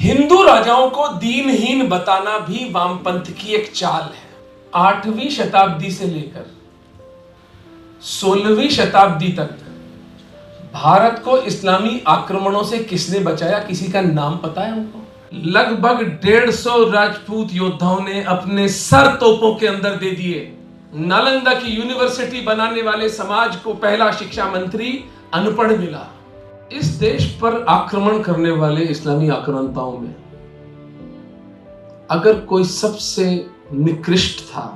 हिंदू राजाओं को दीनहीन बताना भी वामपंथ की एक चाल है। 8वीं शताब्दी से लेकर 16वीं शताब्दी तक भारत को इस्लामी आक्रमणों से किसने बचाया? किसी का नाम पता है उनको? लगभग 150 राजपूत योद्धाओं ने अपने सर तोपों के अंदर दे दिए। नालंदा की यूनिवर्सिटी बनाने वाले समाज को पहला शिक्षा मंत्री अनपढ़ मिला। इस देश पर आक्रमण करने वाले इस्लामी आक्रांताओं में अगर कोई सबसे निकृष्ट था,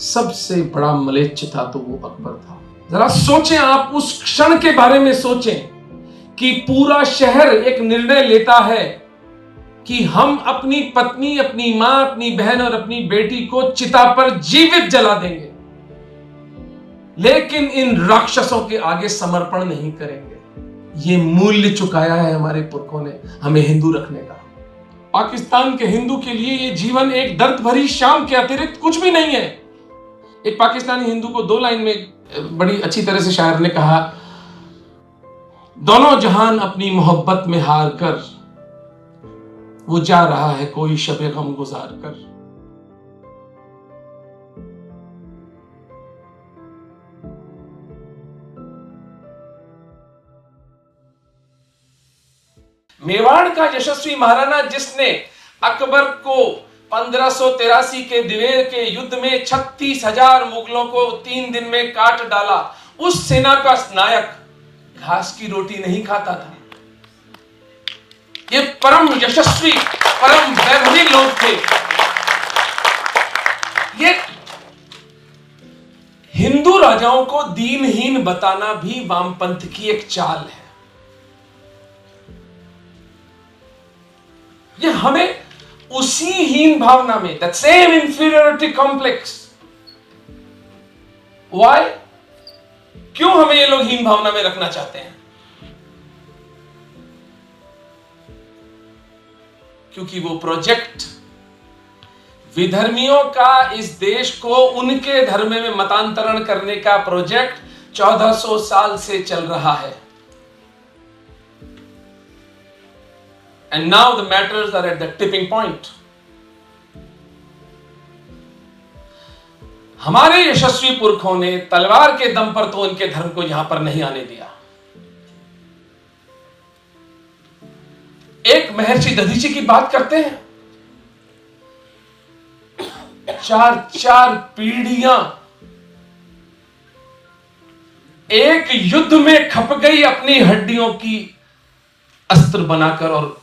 सबसे बड़ा म्लेच्छ था, तो वो अकबर था। जरा सोचें, आप उस क्षण के बारे में सोचें कि पूरा शहर एक निर्णय लेता है कि हम अपनी पत्नी, अपनी मां, अपनी बहन और अपनी बेटी को चिता पर जीवित जला देंगे, लेकिन इन राक्षसों के आगे समर्पण नहीं करेंगे। ये मूल्य चुकाया है हमारे पुरखों ने हमें हिंदू रखने का। पाकिस्तान के हिंदू के लिए ये जीवन एक दर्द भरी शाम के अतिरिक्त कुछ भी नहीं है। एक पाकिस्तानी हिंदू को 2 लाइन में बड़ी अच्छी तरह से शायर ने कहा, दोनों जहान अपनी मोहब्बत में हार कर, वो जा रहा है कोई शबे गम गुजार कर। मेवाड़ का यशस्वी महाराणा, जिसने अकबर को 1583 के दिवेर के युद्ध में 36,000 मुगलों को 3 दिन में काट डाला, उस सेना का नायक घास की रोटी नहीं खाता था। ये परम यशस्वी, परम वैभवी लोग थे। ये हिंदू राजाओं को दीनहीन बताना भी वामपंथ की एक चाल है। ये हमें उसी हीन भावना में, that same inferiority complex, why? क्यों हमें ये लोग हीन भावना में रखना चाहते हैं? क्योंकि वो प्रोजेक्ट विधर्मियों का इस देश को उनके धर्म में मतांतरण करने का प्रोजेक्ट 1400 साल से चल रहा है। And now the matters are at the tipping point. हमारे यशस्वी पुरखों ने तलवार के दम पर तो उनके धर्म को यहां पर नहीं आने दिया। एक महर्षि दधीची की बात करते हैं, 4 पीढ़ियां एक युद्ध में खप गई, अपनी हड्डियों की अस्त्र बनाकर, और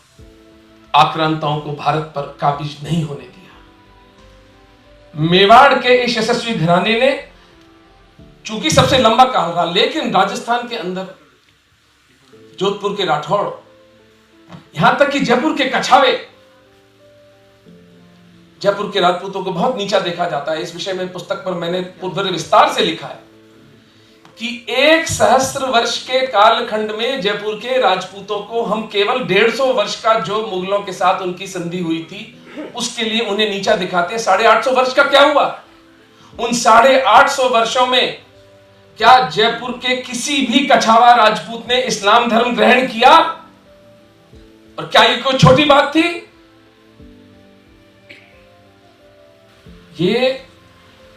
आक्रांताओं को भारत पर काबिज नहीं होने दिया। मेवाड़ के इस यशस्वी घराने ने चूंकि सबसे लंबा काल रहा, लेकिन राजस्थान के अंदर जोधपुर के राठौड़, यहां तक कि जयपुर के कछावे, जयपुर के राजपूतों को बहुत नीचा देखा जाता है। इस विषय में पुस्तक पर मैंने पूर्व विस्तार से लिखा है कि 1 सहस्त्र वर्ष के कालखंड में जयपुर के राजपूतों को हम केवल 150 वर्ष का जो मुगलों के साथ उनकी संधि हुई थी उसके लिए उन्हें नीचा दिखाते हैं। 850 वर्ष का क्या हुआ? उन 850 वर्षों में क्या जयपुर के किसी भी कछावा राजपूत ने इस्लाम धर्म ग्रहण किया? और क्या ये कोई छोटी बात थी? ये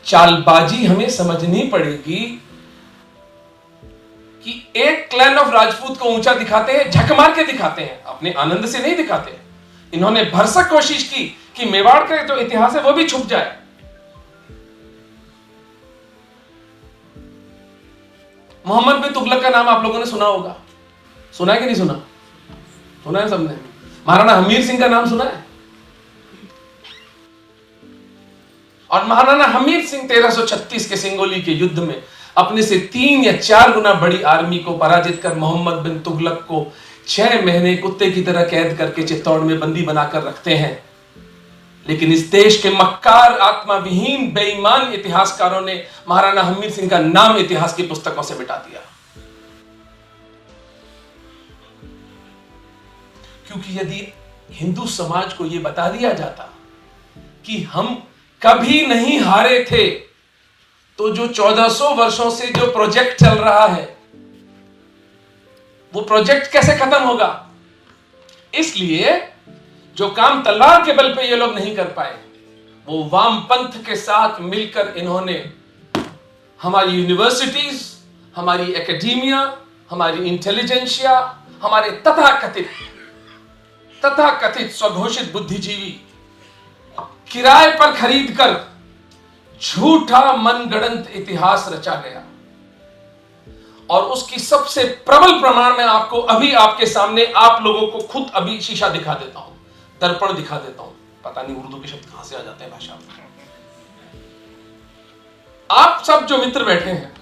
चालबाजी हमें समझनी पड़ेगी कि एक क्लैन ऑफ राजपूत को ऊंचा दिखाते हैं, झक मार के दिखाते हैं, अपने आनंद से नहीं दिखाते। इन्होंने भरसक कोशिश की कि मेवाड़ का जो इतिहास है वो भी छुप जाए। मोहम्मद बिन तुगलक का नाम आप लोगों ने सुना होगा, सुना है कि नहीं सुना? सुना है सबने। महाराणा हमीर सिंह का नाम सुना है? और महाराणा हमीर सिंह 1336 के सिंगोली के युद्ध में अपने से 3 या 4 गुना बड़ी आर्मी को पराजित कर मोहम्मद बिन तुगलक को 6 महीने कुत्ते की तरह कैद करके चित्तौड़ में बंदी बनाकर रखते हैं। लेकिन इस देश के मक्कार, आत्मा विहीन, बेईमान इतिहासकारों ने महाराणा हमीर सिंह का नाम इतिहास की पुस्तकों से मिटा दिया। क्योंकि यदि हिंदू समाज को यह बता दिया जाता कि हम कभी नहीं हारे थे, तो जो 1400 वर्षों से जो प्रोजेक्ट चल रहा है वो प्रोजेक्ट कैसे खत्म होगा? इसलिए जो काम तलवार के बल पे ये लोग नहीं कर पाए, वो वामपंथ के साथ मिलकर इन्होंने हमारी यूनिवर्सिटीज, हमारी एकेडमिया, हमारी इंटेलिजेंशिया, हमारे तथाकथित स्वघोषित बुद्धिजीवी किराए पर खरीदकर झूठा मनगढ़ंत इतिहास रचा गया। और उसकी सबसे प्रबल प्रमाण में आपको अभी आपके सामने, आप लोगों को खुद अभी शीशा दिखा देता हूं, दर्पण दिखा देता हूं। पता नहीं उर्दू के शब्द कहां से आ जाते हैं भाषा में। आप सब जो मित्र बैठे हैं,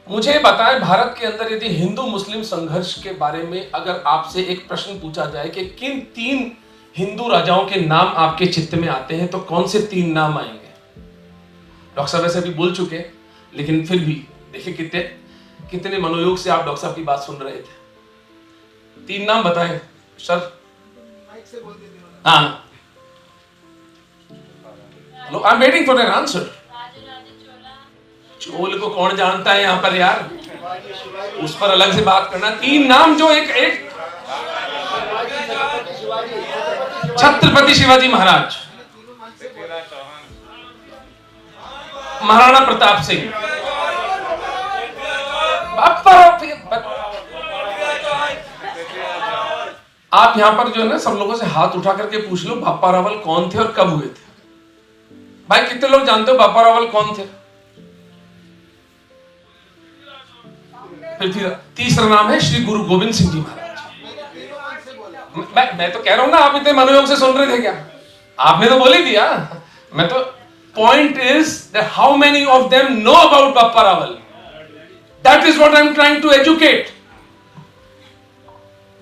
मुझे बताएं, भारत के अंदर यदि हिंदू मुस्लिम संघर्ष के बारे में अगर आपसे एक प्रश्न पूछा जाए कि किन 3 हिंदू राजाओं के नाम आपके चित्त में आते हैं, तो कौन से 3 नाम आएंगे? डॉक्टर साहब वैसे भी बोल चुके, लेकिन फिर भी देखिए कितने मनोयोग से आप डॉक्टर साहब की बात सुन रहे थे। 3 नाम बताएं सर। हाँ, hello, I am waiting for an answer. Chola को कौन जानता है यहां पर यार, उस पर अलग से बात करना। 3 नाम जो एक छत्रपति शिवाजी महाराज, महाराणा प्रताप सिंह, आप यहां पर जो है ना सब लोगों से हाथ उठा करके पूछ लो बापा रावल कौन थे और कब हुए थे। भाई कितने लोग जानते हो बापा रावल कौन थे? फिर तीसरा नाम है श्री गुरु गोविंद सिंह जी महाराज। मैं तो कह रहा हूं ना, आप इतने मनोयोग से सुन रहे थे क्या? आपने तो बोल ही दिया। मैं तो point is that how many of them know about Bapa Rawal. That is what I am trying to educate.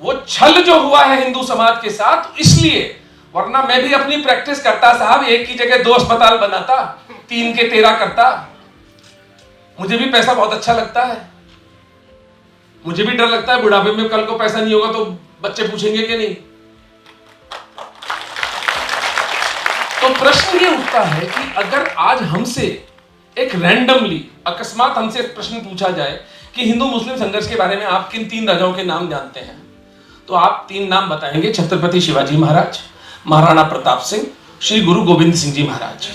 वो छल जो हुआ है हिंदू समाज के साथ, इसलिए, वरना मैं भी अपनी प्रैक्टिस करता साहब, एक की जगह 2 अस्पताल बनाता, 3 के 13 करता। मुझे भी पैसा बहुत अच्छा लगता है। मुझे भी डर लगता है बुढ़ापे में कल को पैसा नहीं होगा तो बच्चे पूछेंगे कि नहीं। तो प्रश्न ये उठता है कि अगर आज हमसे एक रैंडमली अकस्मात हमसे प्रश्न पूछा जाए कि हिंदू मुस्लिम संघर्ष के बारे में आप किन 3 राजाओं के नाम जानते हैं, तो आप 3 नाम बताएंगे, छत्रपति शिवाजी महाराज, महाराणा प्रताप सिंह, श्री गुरु गोविंद सिंह जी महाराज।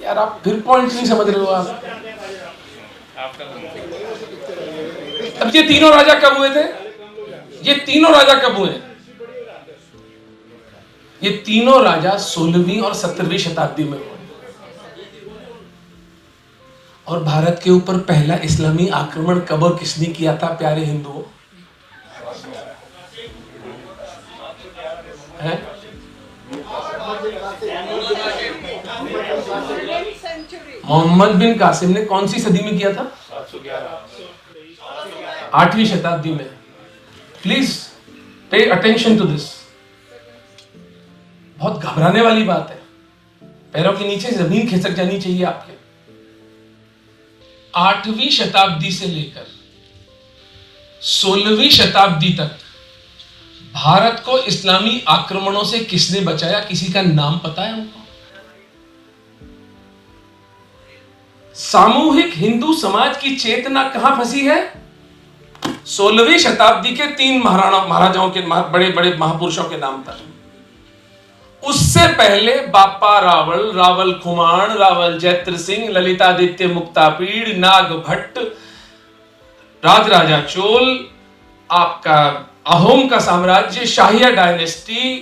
यार आप फिर पॉइंट नहीं समझ रहे हो आप। अब ये तीनों राजा कब हुए थे? ये तीनों राजा कब हुए? ये तीनों राजा 16वीं और 17वीं शताब्दी में हुए। और भारत के ऊपर पहला इस्लामी आक्रमण कब और किसने किया था प्यारे हिंदुओं? है? मोहम्मद बिन कासिम ने कौन सी सदी में किया था? 8वीं शताब्दी में। Please pay attention to this. बहुत घबराने वाली बात है। पैरों के नीचे जमीन खिसक जानी चाहिए आपके। 8वीं शताब्दी से लेकर 16वीं शताब्दी तक भारत को इस्लामी आक्रमणों से किसने बचाया? किसी का नाम पता है हमको? सामूहिक हिंदू समाज की चेतना कहां फंसी है? 16वीं शताब्दी के 3 महाराजाओं के, बड़े बड़े महापुरुषों के नाम पर। उससे पहले बापा रावल, रावल खुमान, रावल जैत्र सिंह, ललितादित्य मुक्तापीड़, नाग भट्ट, राजराजा चोल, आपका अहोम का साम्राज्य, शाहिया डायनेस्टी,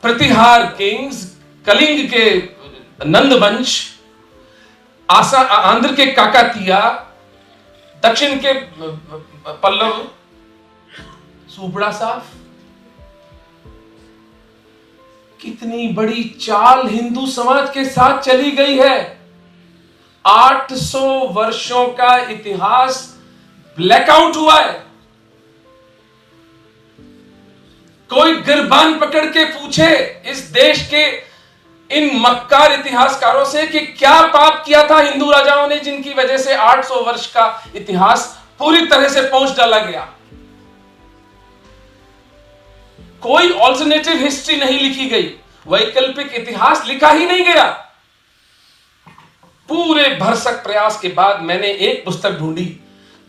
प्रतिहार किंग्स, कलिंग के नंद वंश, आंध्र के काकातिया, दक्षिण के पल्लव, सुपड़ा साफ। कितनी बड़ी चाल हिंदू समाज के साथ चली गई है। 800 वर्षों का इतिहास ब्लैकआउट हुआ है। कोई गिरबान पकड़ के पूछे इस देश के इन मक्कार इतिहासकारों से कि क्या पाप किया था हिंदू राजाओं ने जिनकी वजह से 800 वर्ष का इतिहास पूरी तरह से पोंछ डाला गया। कोई ऑल्टरनेटिव हिस्ट्री नहीं लिखी गई, वैकल्पिक इतिहास लिखा ही नहीं गया। पूरे भरसक प्रयास के बाद मैंने एक पुस्तक ढूंढी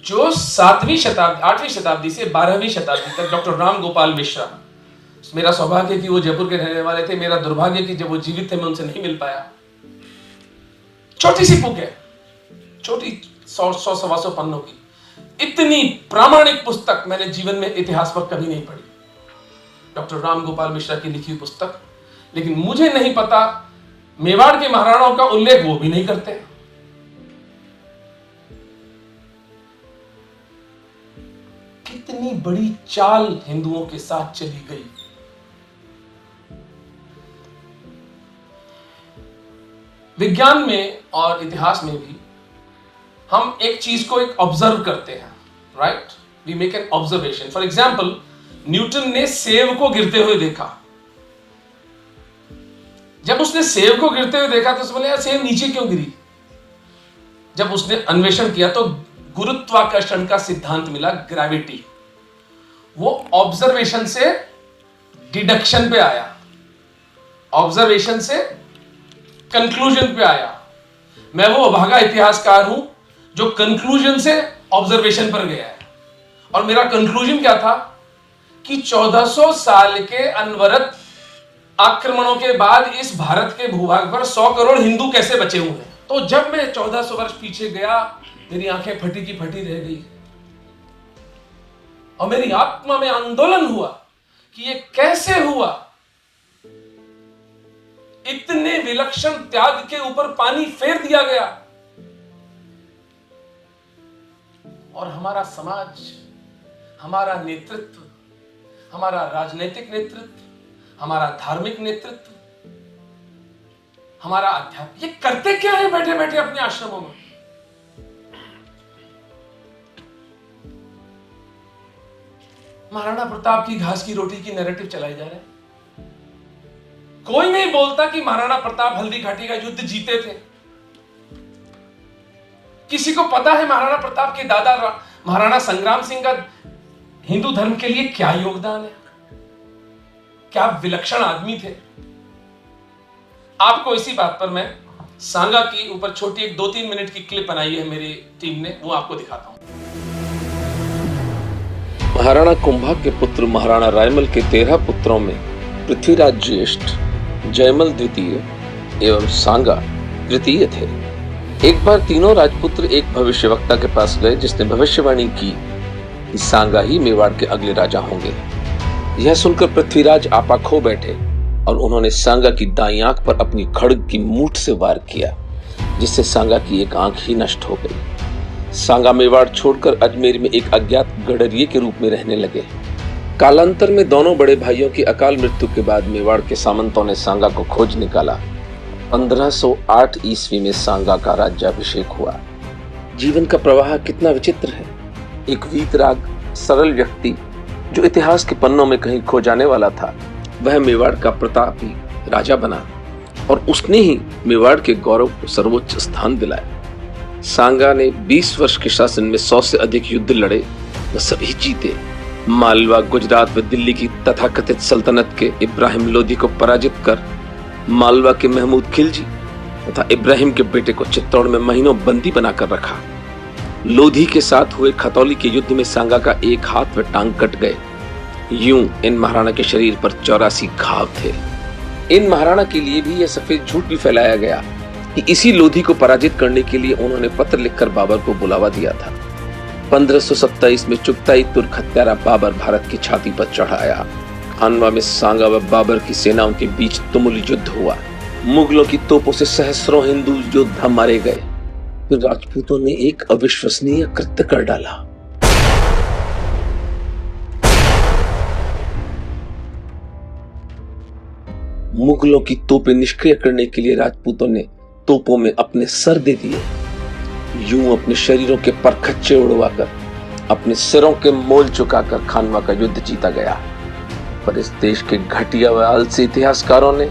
जो 8वीं शताब्दी से 12वीं शताब्दी तक डॉक्टर राम गोपाल मिश्रा, मेरा सौभाग्य कि वो जयपुर के रहने वाले थे, मेरा दुर्भाग्य कि जब वो जीवित थे मैं उनसे नहीं मिल पाया। छोटी सी बुक है, छोटी 100-125 पन्नों की। इतनी प्रामाणिक पुस्तक मैंने जीवन में इतिहास पर कभी नहीं पढ़ी, डॉक्टर राम गोपाल मिश्रा की लिखी हुई पुस्तक। लेकिन मुझे नहीं पता, मेवाड़ के महाराणाओं का उल्लेख वो भी नहीं करते। कितनी बड़ी चाल हिंदुओं के साथ चली गई। विज्ञान में और इतिहास में भी हम एक चीज को एक ऑब्जर्व करते हैं, right? We make an observation. For example, Newton ने सेब को गिरते हुए देखा। जब उसने सेब को गिरते हुए देखा तो उसने बोला, यार सेब नीचे क्यों गिरी? जब उसने अन्वेषण किया तो गुरुत्वाकर्षण का सिद्धांत मिला, ग्रेविटी। वो ऑब्जर्वेशन से डिडक्शन पे आया, ऑब्जर्वेशन से कंक्लूजन पे आया। मैं वो अभागा इतिहासकार हूं जो कंक्लूजन से ऑब्जर्वेशन पर गया है। और मेरा कंक्लूजन क्या था कि 1400 साल के अनवरत आक्रमणों के बाद इस भारत के भूभाग पर 100 करोड़ हिंदू कैसे बचे हुए हैं। तो जब मैं 1400 वर्ष पीछे गया, मेरी आंखें फटी की फटी रह गई और मेरी आत्मा में आंदोलन हुआ कि ये कैसे हुआ। इतने विलक्षण त्याग के ऊपर पानी फेर दिया गया और हमारा समाज, हमारा नेतृत्व, हमारा राजनीतिक नेतृत्व, हमारा धार्मिक नेतृत्व, हमारा अध्यात्म, ये करते क्या है बैठे बैठे अपने आश्रमों में? महाराणा प्रताप की घास की रोटी की नैरेटिव चलाई जा रहा है। कोई नहीं बोलता कि महाराणा प्रताप हल्दी घाटी का युद्ध जीते थे। किसी को पता है महाराणा प्रताप के दादा महाराणा संग्राम सिंह का हिंदू धर्म के लिए क्या योगदान है? क्या विलक्षण आदमी थे। आपको इसी बात पर मैं सांगा की ऊपर छोटी एक 2-3 मिनट की क्लिप बनाई है मेरी टीम ने, वो आपको दिखाता हूं। महाराणा कुंभा के पुत्र महाराणा रायमल के 13 पुत्रों में पृथ्वीराज ज्येष्ठ, जयमल द्वितीय एवं सांगा तृतीय थे। एक बार तीनों राजपुत्र एक भविष्यवक्ता के पास गए जिसने भविष्यवाणी की कि सांगा ही मेवाड़ के अगले राजा होंगे। यह सुनकर पृथ्वीराज आपा खो बैठे और उन्होंने सांगा की दाईं आंख पर अपनी खड्ग की मूठ से वार किया, जिससे सांगा की एक आंख ही नष्ट हो गई। सांगा मेवाड़ छोड़कर अजमेर में एक अज्ञात गडरिये के रूप में रहने लगे। कालांतर में दोनों बड़े भाइयों की अकाल मृत्यु के बाद मेवाड़ के सामंतों ने सांगा को खोज निकाला। 1508 ईस्वी में सांगा का राज्याभिषेक हुआ। जीवन का प्रवाह कितना विचित्र है। एक वीतराग सरल व्यक्ति जो इतिहास के पन्नों में कहीं खो जाने वाला था, वह मेवाड़ का प्रतापी राजा बना और उसने ही मेवाड़ के गौरव को सर्वोच्च स्थान दिलाया। सांगा ने 20 वर्ष के शासन में 100 से अधिक युद्ध लड़े, वह सभी जीते। मालवा, गुजरात व दिल्ली की तथाकथित सल्तनत के इब्राहिम लोधी को पराजित कर मालवा के महमूद खिलजी तथा इब्राहिम के बेटे को चित्तौड़ में महीनों बंदी बनाकर रखा। लोधी के साथ हुए खतौली के युद्ध में सांगा का एक हाथ व टांग कट गए। यूं इन महाराणा के शरीर पर 84 घाव थे। इन महाराणा के लिए भी यह सफेद झूठ भी फैलाया गया कि इसी लोधी को पराजित करने के लिए उन्होंने पत्र लिखकर बाबर को बुलावा दिया था। 1527 में चुगताई तुर्क हत्यारा बाबर भारत की छाती पर चढ़ाया। खानवा में सांगा व बाबर की सेनाओं के बीच तुमुल युद्ध हुआ। मुगलों की तोपों से सहस्रों हिंदू योद्धा मारे गए। फिर राजपूतों ने एक अविश्वसनीय कृत्य कर डाला। मुगलों की तोपें निष्क्रिय करने के लिए राजपूतों ने तोपों में अपने सर दे दिए। यूं अपने शरीरों के परखच्चे उड़वाकर अपने सिरों के मोल चुकाकर खानवा का युद्ध जीता गया। पर इस देश के घटिया व आलसी इतिहासकारों ने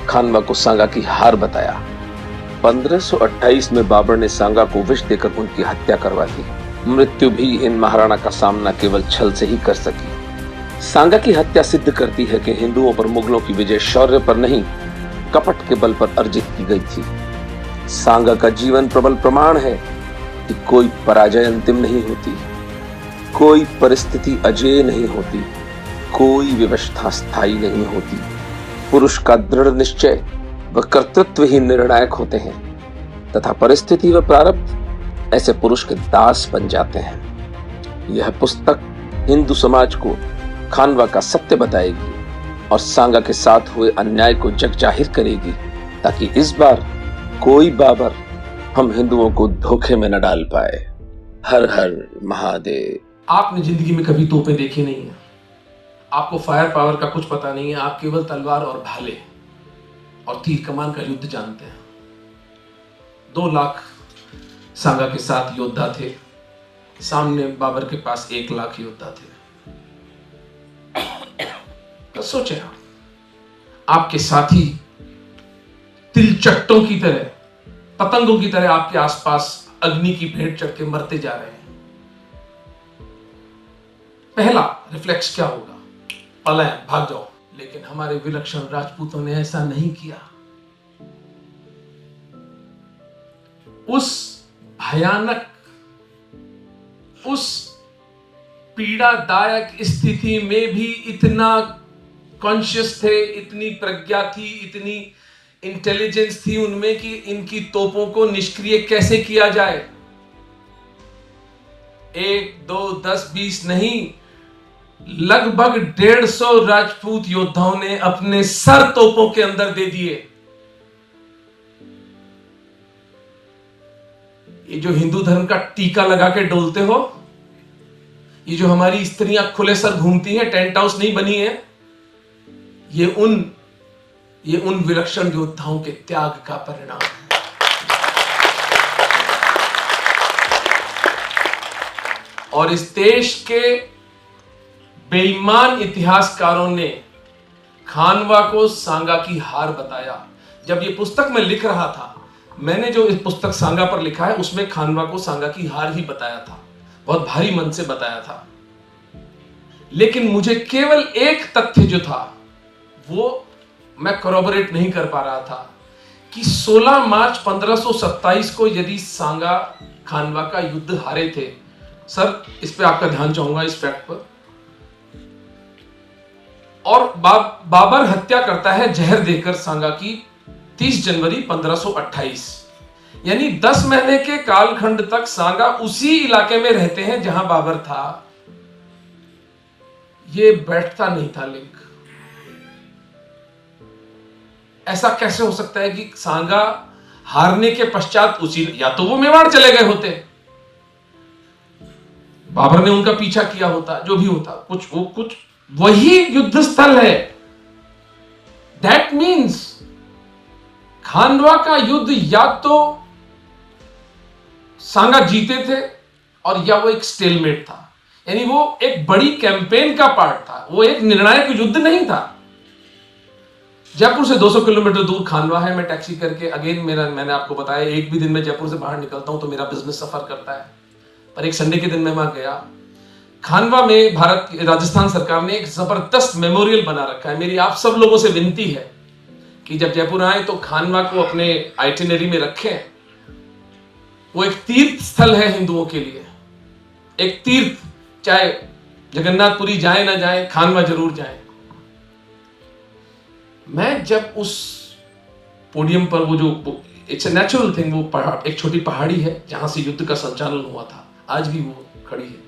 खानवा को सांगा की हार बताया। 1528 में बाबर ने सांगा को विष देकर उनकी हत्या करवा दी। मृत्यु भी इन महाराणा का सामना केवल छल से ही कर सकी। सांगा की हत्या सिद्ध करती है कि हिंदुओं पर मुगलों की विजय शौर्य पर नहीं, कपट के बल पर अर्जित की गई थी। सांगा का जीवन प्रबल प्रमाण है कि कोई पराजय अंतिम नहीं होती, कोई परिस्थिति अजेय नहीं होती, कोई व्यवस्था स्थायी नहीं होती। पुरुष का दृढ़ निश्चय व कर्तृत्व ही निर्णायक होते हैं तथा परिस्थिति व प्रारब्ध ऐसे पुरुष के दास बन जाते हैं। यह पुस्तक हिंदू समाज को खानवा का सत्य बताएगी और सांगा के साथ हुए अन्याय को जग जाहिर करेगी, ताकि इस बार कोई बाबर हम हिंदुओं को धोखे में न डाल पाए। हर हर महादेव। आपने जिंदगी में कभी तोपें देखी नहीं है, आपको फायर पावर का कुछ पता नहीं है, आप केवल तलवार और भाले और तीर कमान का युद्ध जानते हैं। 2 लाख सांगा के साथ योद्धा थे, सामने बाबर के पास 1 लाख योद्धा थे। तो सोचे आपके साथी तिलचट्टों की तरह, पतंगों की तरह आपके आसपास अग्नि की भेंट चढ़ के मरते जा रहे हैं। पहला रिफ्लेक्स क्या होगा? पलायन, भाग जाओ। लेकिन हमारे विलक्षण राजपूतों ने ऐसा नहीं किया। उस भयानक, उस पीड़ादायक स्थिति में भी इतना कॉन्शियस थे, इतनी प्रज्ञा थी, इतनी इंटेलिजेंस थी उनमें कि इनकी तोपों को निष्क्रिय कैसे किया जाए। 1, 2, 10, 20 नहीं, लगभग 150 राजपूत योद्धाओं ने अपने सर तोपों के अंदर दे दिए। ये जो हिंदू धर्म का टीका लगा के डोलते हो, ये जो हमारी स्त्रियां खुले सर घूमती हैं, टेंट हाउस नहीं बनी है, ये उन विलक्षण योद्धाओं के त्याग का परिणाम है। और इस देश के बेईमान इतिहासकारों ने खानवा को सांगा की हार बताया। जब ये पुस्तक मैं लिख रहा था, मैंने जो इस पुस्तक सांगा पर लिखा है उसमें खानवा को सांगा की हार ही बताया था, बहुत भारी मन से बताया था। लेकिन मुझे केवल एक तथ्य जो था वो मैं कॉरबोरेट नहीं कर पा रहा था कि 16 मार्च 1527 को यदि सांगा खानवा का युद्ध हारे थे, सर इस पे आपका ध्यान चाहूंगा, इस फैक्ट पर, और बाबर हत्या करता है जहर देकर सांगा की 30 जनवरी 1528, यानी 10 महीने के कालखंड तक सांगा उसी इलाके में रहते हैं जहां बाबर था। ये बैठता नहीं था लिंक। ऐसा कैसे हो सकता है कि सांगा हारने के पश्चात उसी, या तो वो मेवाड़ चले गए होते, बाबर ने उनका पीछा किया होता, जो भी होता, कुछ वही युद्ध स्थल है। दैट मीन्स खानवा का युद्ध या तो सांगा जीते थे और या वो एक स्टेलमेट था, यानी वो एक बड़ी कैंपेन का पार्ट था, वो एक निर्णायक युद्ध नहीं था। जयपुर से 200 किलोमीटर दूर खानवा है। मैं टैक्सी करके, अगेन मैंने आपको बताया, एक भी दिन में जयपुर से बाहर निकलता हूं तो मेरा बिजनेस सफर करता है, पर एक संडे के दिन मैं वहां गया। खानवा में राजस्थान सरकार ने एक जबरदस्त मेमोरियल बना रखा है। मेरी आप सब लोगों से विनती है कि जब जयपुर आए तो खानवा को अपने आइटिनरी में रखें। वो एक तीर्थ स्थल है हिंदुओं के लिए, एक तीर्थ, चाहे जगन्नाथपुरी जाए ना जाए, खानवा जरूर जाए। मैं जब उस पोडियम पर, वो जो इट्स ए नेचुरल थिंग, वो एक छोटी पहाड़ी है जहां से युद्ध का संचालन हुआ था, आज भी वो खड़ी है।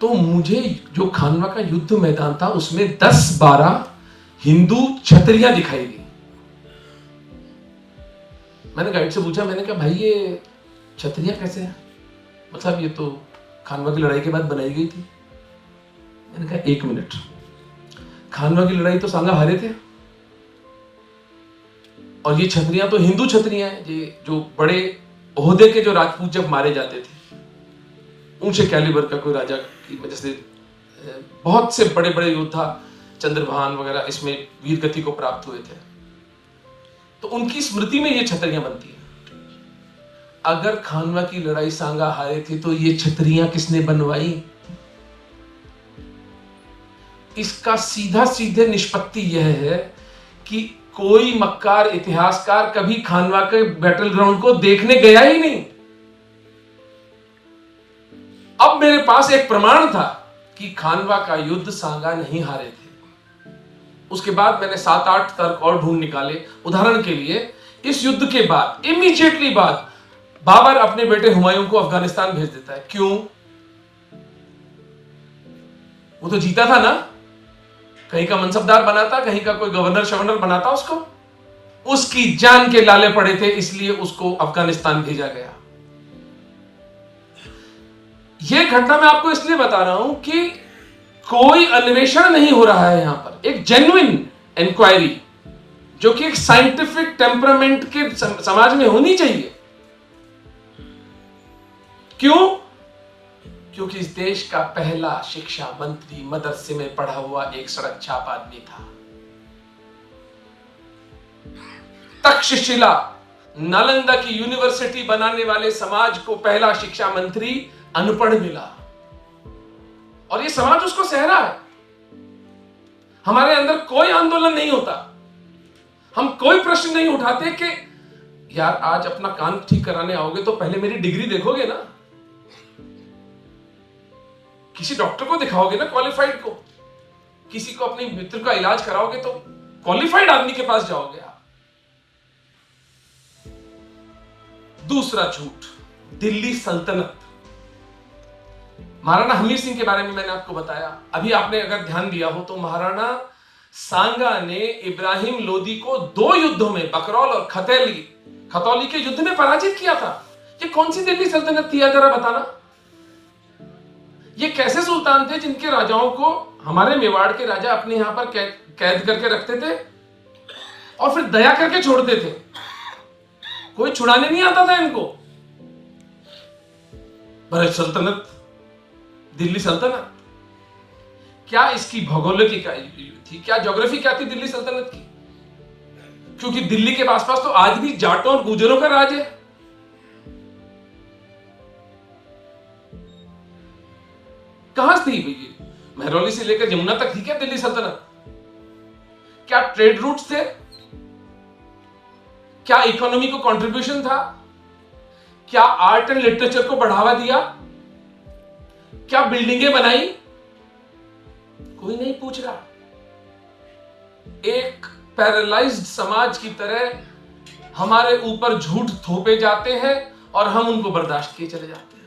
तो मुझे जो खानवा का युद्ध मैदान था उसमें 10-12 हिंदू छतरियां दिखाई दी। मैंने गाइड से पूछा, मैंने कहा भाई ये छतरियां कैसे हैं? मतलब ये तो खानवा की लड़ाई के बाद बनाई गई थी। मैंने कहा 1 मिनट, खानवा की लड़ाई तो सांगा हारे थे और ये छतरियां तो हिंदू छतरियां हैं, ये जो बड़े ओहदे के जो राजपूत जब मारे जाते थे, ऊंचे कैलिबर का कोई राजा की वजह से, बहुत से बड़े बड़े योद्धा चंद्रभान वगैरह इसमें वीर गति को प्राप्त हुए थे, तो उनकी स्मृति में ये छतरियां बनती हैं। अगर खानवा की लड़ाई सांगा हारे थे तो ये छतरियां किसने बनवाई? इसका सीधा सीधे निष्पत्ति यह है कि कोई मक्कार इतिहासकार कभी खानवा के बैटल ग्राउंड को देखने गया ही नहीं। अब मेरे पास एक प्रमाण था कि खानवा का युद्ध सांगा नहीं हारे थे। उसके बाद मैंने 7-8 तर्क और ढूंढ निकाले। उदाहरण के लिए इस युद्ध के बाद इमीडिएटली बाद बाबर अपने बेटे हुमायूं को अफगानिस्तान भेज देता है। क्यों? वो तो जीता था ना, कहीं का मनसबदार बनाता, कहीं का कोई गवर्नर शवर्नर बनाता उसको। उसकी जान के लाले पड़े थे, इसलिए उसको अफगानिस्तान भेजा गया। यह घटना मैं आपको इसलिए बता रहा हूं कि कोई अन्वेषण नहीं हो रहा है यहां पर, एक जेन्युइन इंक्वायरी जो कि एक साइंटिफिक टेम्परामेंट के समाज में होनी चाहिए। क्यों? क्योंकि इस देश का पहला शिक्षा मंत्री मदरसे में पढ़ा हुआ एक सड़क छाप आदमी था। तक्षशिला नालंदा की यूनिवर्सिटी बनाने वाले समाज को पहला शिक्षा मंत्री अनपढ़ मिला, और ये समाज उसको सह रहा है। हमारे अंदर कोई आंदोलन नहीं होता, हम कोई प्रश्न नहीं उठाते कि यार आज अपना कान ठीक कराने आओगे तो पहले मेरी डिग्री देखोगे ना, किसी डॉक्टर को दिखाओगे ना, क्वालिफाइड को, किसी को अपने मित्र का इलाज कराओगे तो क्वालिफाइड आदमी के पास जाओगे आप। दूसरा झूठ, दिल्ली सल्तनत। महाराणा हमीर सिंह के बारे में मैंने आपको बताया। अभी आपने अगर ध्यान दिया हो तो महाराणा सांगा ने इब्राहिम लोदी को 2 युद्धों में, बकरौल और खतौली के युद्ध में पराजित किया था। ये कौन सी दिल्ली सल्तनत थी जरा बताना? ये कैसे सुल्तान थे जिनके राजाओं को हमारे मेवाड़ के राजा अपने यहां पर कैद करके रखते थे और फिर दया करके छोड़ते थे? कोई छुड़ाने नहीं आता था इनको। बरज सल्तनत, दिल्ली सल्तनत, क्या इसकी भौगोलिक थी, क्या ज्योग्राफी क्या थी दिल्ली सल्तनत की? क्योंकि दिल्ली के आसपास तो आज भी जाटों और गुजरों का राज है। कहां थी भैया? महरौली से लेकर यमुना तक थी क्या दिल्ली सल्तनत? क्या ट्रेड रूट्स थे? क्या इकोनॉमी को कंट्रीब्यूशन था? क्या आर्ट एंड लिटरेचर को बढ़ावा दिया? क्या बिल्डिंगें बनाई? कोई नहीं पूछ रहा। एक पैरालाइज्ड समाज की तरह हमारे ऊपर झूठ थोपे जाते हैं और हम उनको बर्दाश्त किए चले जाते हैं।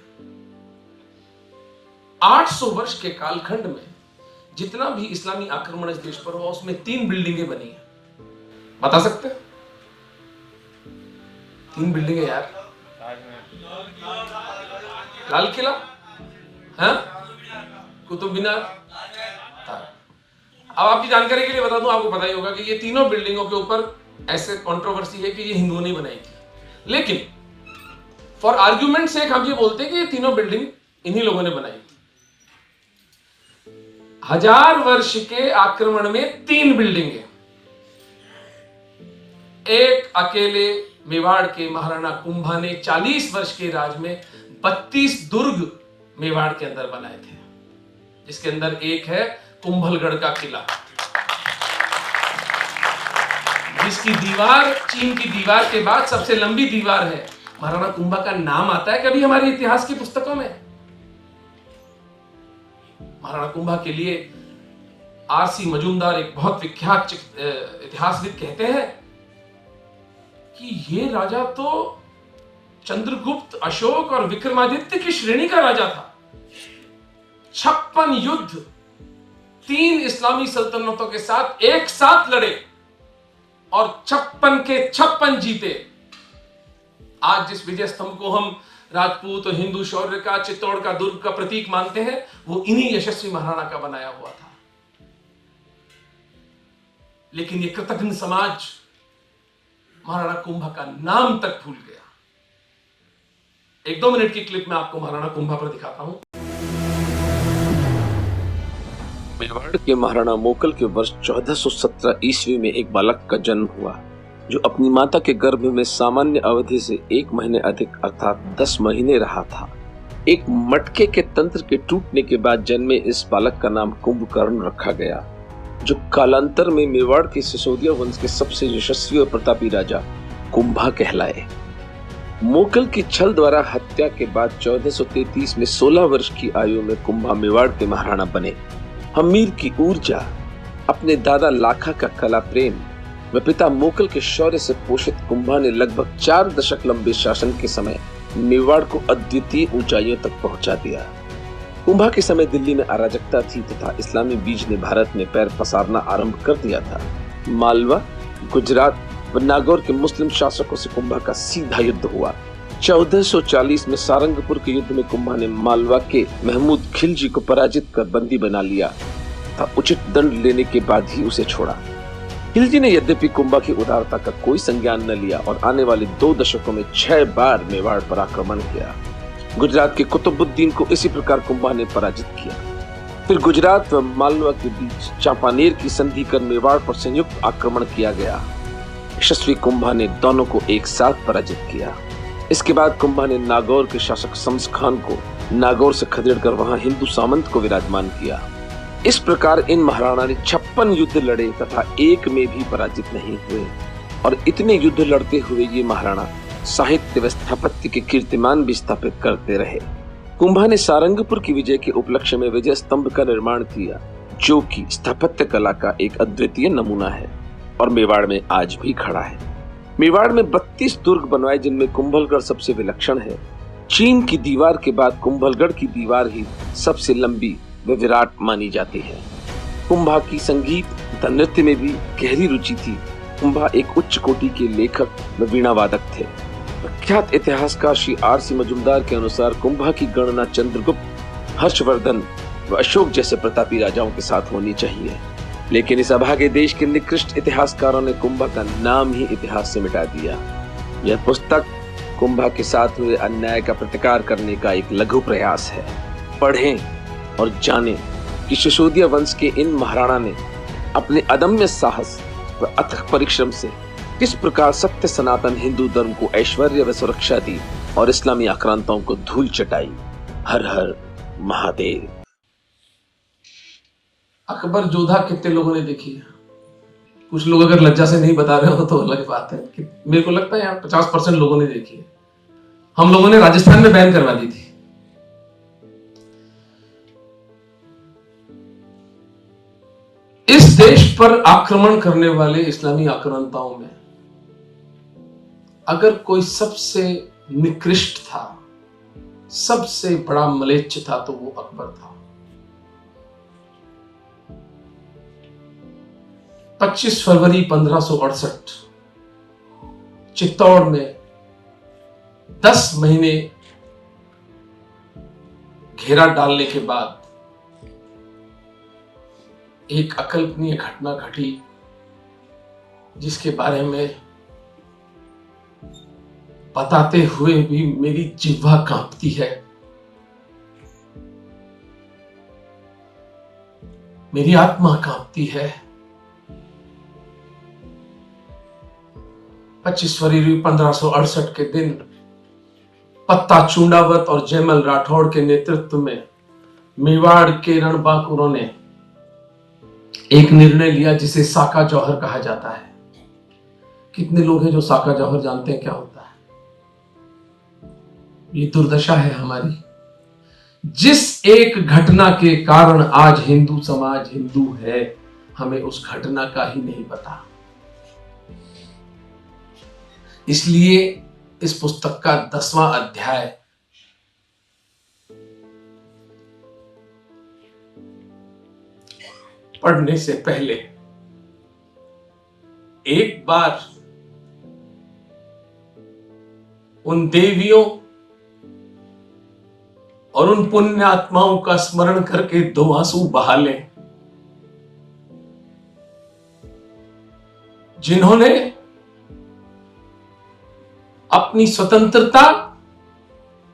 800 वर्ष के कालखंड में जितना भी इस्लामी आक्रमण इस देश पर हुआ उसमें 3 बिल्डिंगें बनी हैं। बता सकते हैं? 3 बिल्डिंगें यार। लाल किला, कुतुब मीनार। अब आपकी जानकारी के लिए बता दूं, आपको पता ही होगा कि ये तीनों बिल्डिंगों के ऊपर ऐसे कंट्रोवर्सी है कि ये हिंदुओं ने बनाई थी, लेकिन फॉर आर्ग्यूमेंट से हम ये बोलते हैं कि ये तीनों बिल्डिंग इन्हीं लोगों ने बनाई। 1000 वर्ष के आक्रमण में 3 बिल्डिंगें। एक अकेले मेवाड़ के महाराणा कुंभा ने 40 वर्ष के राज में 32 दुर्ग मेवाड़ के अंदर बनाए थे, जिसके अंदर एक है कुंभलगढ़ का किला, जिसकी दीवार चीन की दीवार के बाद सबसे लंबी दीवार है। महाराणा कुंभा का नाम आता है कभी हमारे इतिहास की पुस्तकों में? महाराणा कुंभा के लिए आरसी मजूमदार, एक बहुत विख्यात इतिहासविद, कहते हैं कि ये राजा तो चंद्रगुप्त, अशोक और विक्रमादित्य की श्रेणी का राजा था। 56 युद्ध 3 इस्लामी सल्तनतों के साथ एक साथ लड़े और 56 के 56 जीते। आज जिस विजय स्तंभ को हम राजपूत और हिंदू शौर्य का, चित्तौड़ का दुर्ग का प्रतीक मानते हैं, वो इन्हीं यशस्वी महाराणा का बनाया हुआ था। लेकिन ये कृतघ्न समाज महाराणा कुंभा का नाम तक भूल गया। 1-2 मिनट की क्लिप में आपको महाराणा कुंभा पर दिखाता हूं। मेवाड़ के महाराणा मोकल के वर्ष 1417 ईस्वी में एक बालक का जन्म हुआ, जो अपनी माता के गर्भ में सामान्य अवधि से 1 महीने अधिक अर्थात 10 महीने रहा था। एक मटके के तंत्र के टूटने के बाद जन्मे इस बालक का नाम कुंभकर्ण रखा गया, जो कालांतर में मेवाड़ के सिसोदिया वंश के सबसे यशस्वी और प्रतापी राजा कुंभा कहलाए। मोकल की छल द्वारा हत्या के बाद 1433 में 16 वर्ष की आयु में कुंभा मेवाड़ के महाराणा बने। हमीर की ऊर्जा, अपने दादा लाखा का कला प्रेम व पिता मोकल के शौर्य से पोषित कुंभा ने लगभग 4 दशक लंबे शासन के समय मेवाड़ को अद्वितीय ऊंचाइयों तक पहुंचा दिया। कुंभा के समय दिल्ली में अराजकता थी तथा इस्लामी बीज ने भारत में पैर पसारना आरंभ कर दिया था। मालवा, गुजरात व नागौर के मुस्लिम शासकों से कुंभा का सीधा युद्ध हुआ। 1440 में सारंगपुर के युद्ध में कुंभा ने मालवा के महमूद खिलजी को पराजित कर बंदी बना लिया था। उचित दंड लेने के बाद ही उसे छोड़ा। खिलजी ने यद्यपि कुंभा की उदारता का कोई संज्ञान न लिया और आने वाले 2 दशकों में 6 बार मेवाड़ पर आक्रमण किया। गुजरात के कुतुबुद्दीन को इसी प्रकार कुंभा ने पराजित किया। फिर गुजरात व मालवा के बीच चांपानेर की संधि कर मेवाड़ पर संयुक्त आक्रमण किया गया। यशस्वी कुंभा ने दोनों को एक साथ पराजित किया। इसके बाद कुंभा ने नागौर के शासक शम्स खान को नागौर से खदेड़कर वहां हिंदू सामंत को विराजमान किया। इस प्रकार इन महाराणा ने 56 युद्ध लड़े तथा एक में भी पराजित नहीं हुए और इतने युद्ध लड़ते हुए ये महाराणा साहित्य व स्थापत्य के कीर्तिमान भी स्थापित करते रहे। कुंभा ने सारंगपुर की विजय के उपलक्ष्य में विजय स्तंभ का निर्माण किया, जो कि स्थापत्य कला का एक अद्वितीय नमूना है और मेवाड़ में आज भी खड़ा है। मेवाड़ में 32 दुर्ग बनवाए, जिनमें कुंभलगढ़ सबसे विलक्षण है। चीन की दीवार के बाद कुंभलगढ़ की दीवार ही सबसे लंबी व विराट मानी जाती है। कुंभा की संगीत तथा नृत्य में भी गहरी रुचि थी। कुंभा एक उच्च कोटि के लेखक व वीणा वादक थे। प्रख्यात इतिहासकार श्री R.C. मजुमदार के अनुसार कुंभा की गणना चंद्रगुप्त, हर्षवर्धन व अशोक जैसे प्रतापी राजाओं के साथ होनी चाहिए, लेकिन इस अभागे देश के निकृष्ट इतिहासकारों ने कुंभा का नाम ही इतिहास से मिटा दिया। यह पुस्तक कुंभा के साथ हुए अन्याय का प्रतिकार करने का एक लघु प्रयास है। पढ़ें और जानें कि सिसोदिया वंश के इन महाराणा ने अपने अदम्य साहस व अथक परिश्रम से किस प्रकार सत्य सनातन हिंदू धर्म को ऐश्वर्य व सुरक्षा दी और इस्लामी आक्रांताओं को धूल चटाई। हर हर महादेव। अकबर जोधा कितने लोगों ने देखी है? कुछ लोग अगर लज्जा से नहीं बता रहे हो तो अलग बात है कि मेरे को लगता है यहाँ 50% लोगों ने देखी है। हम लोगों ने राजस्थान में बैन करवा दी थी। इस देश पर आक्रमण करने वाले इस्लामी आक्रांताओं में अगर कोई सबसे निकृष्ट था, सबसे बड़ा मलेच्छ था, तो वो अकबर था। 25 फरवरी 1568 चित्तौड़ में 10 महीने घेरा डालने के बाद एक अकल्पनीय घटना घटी, जिसके बारे में बताते हुए भी मेरी जिह्वा कांपती है, मेरी आत्मा कांपती है। 25 फरवरी 1568 के दिन पत्ता चूंडावत और जयमल राठौड़ के नेतृत्व में मेवाड़ के रणबांकुरों ने एक निर्णय लिया जिसे साका जौहर कहा जाता है। कितने लोग हैं जो साका जौहर जानते हैं क्या होता है? ये दुर्दशा है हमारी। जिस एक घटना के कारण आज हिंदू समाज हिंदू है, हमें उस घटना का ही नहीं पता। इसलिए इस पुस्तक का 10वां अध्याय पढ़ने से पहले एक बार उन देवियों और उन पुण्य आत्माओं का स्मरण करके 2 आंसू बहा लें, जिन्होंने अपनी स्वतंत्रता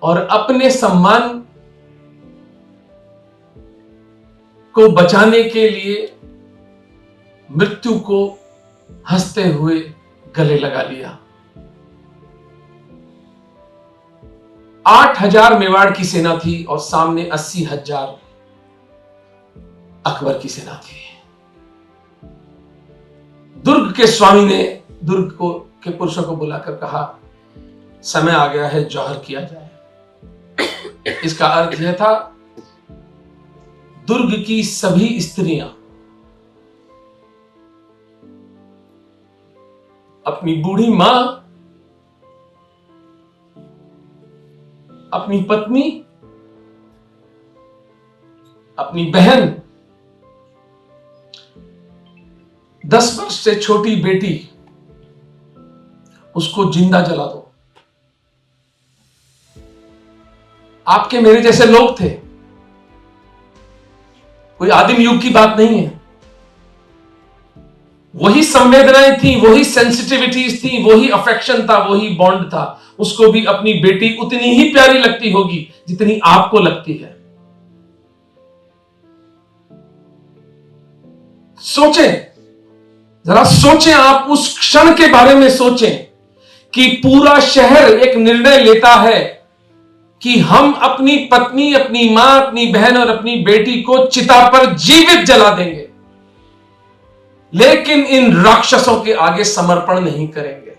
और अपने सम्मान को बचाने के लिए मृत्यु को हंसते हुए गले लगा लिया। 8,000 मेवाड़ की सेना थी और सामने 80,000 अकबर की सेना थी। दुर्ग के स्वामी ने दुर्ग के पुरुषों को बुलाकर कहा, समय आ गया है जौहर किया जाए। इसका अर्थ यह था, दुर्ग की सभी स्त्रियां अपनी बूढ़ी मां, अपनी पत्नी, अपनी बहन, 10 वर्ष से छोटी बेटी, उसको जिंदा जला दो। आपके मेरे जैसे लोग थे, कोई आदिम युग की बात नहीं है। वही संवेदनाएं थी, वही सेंसिटिविटीज थी, वही अफेक्शन था, वही बॉन्ड था। उसको भी अपनी बेटी उतनी ही प्यारी लगती होगी जितनी आपको लगती है। सोचें, जरा सोचें, आप उस क्षण के बारे में सोचें कि पूरा शहर एक निर्णय लेता है कि हम अपनी पत्नी, अपनी मां, अपनी बहन और अपनी बेटी को चिता पर जीवित जला देंगे, लेकिन इन राक्षसों के आगे समर्पण नहीं करेंगे।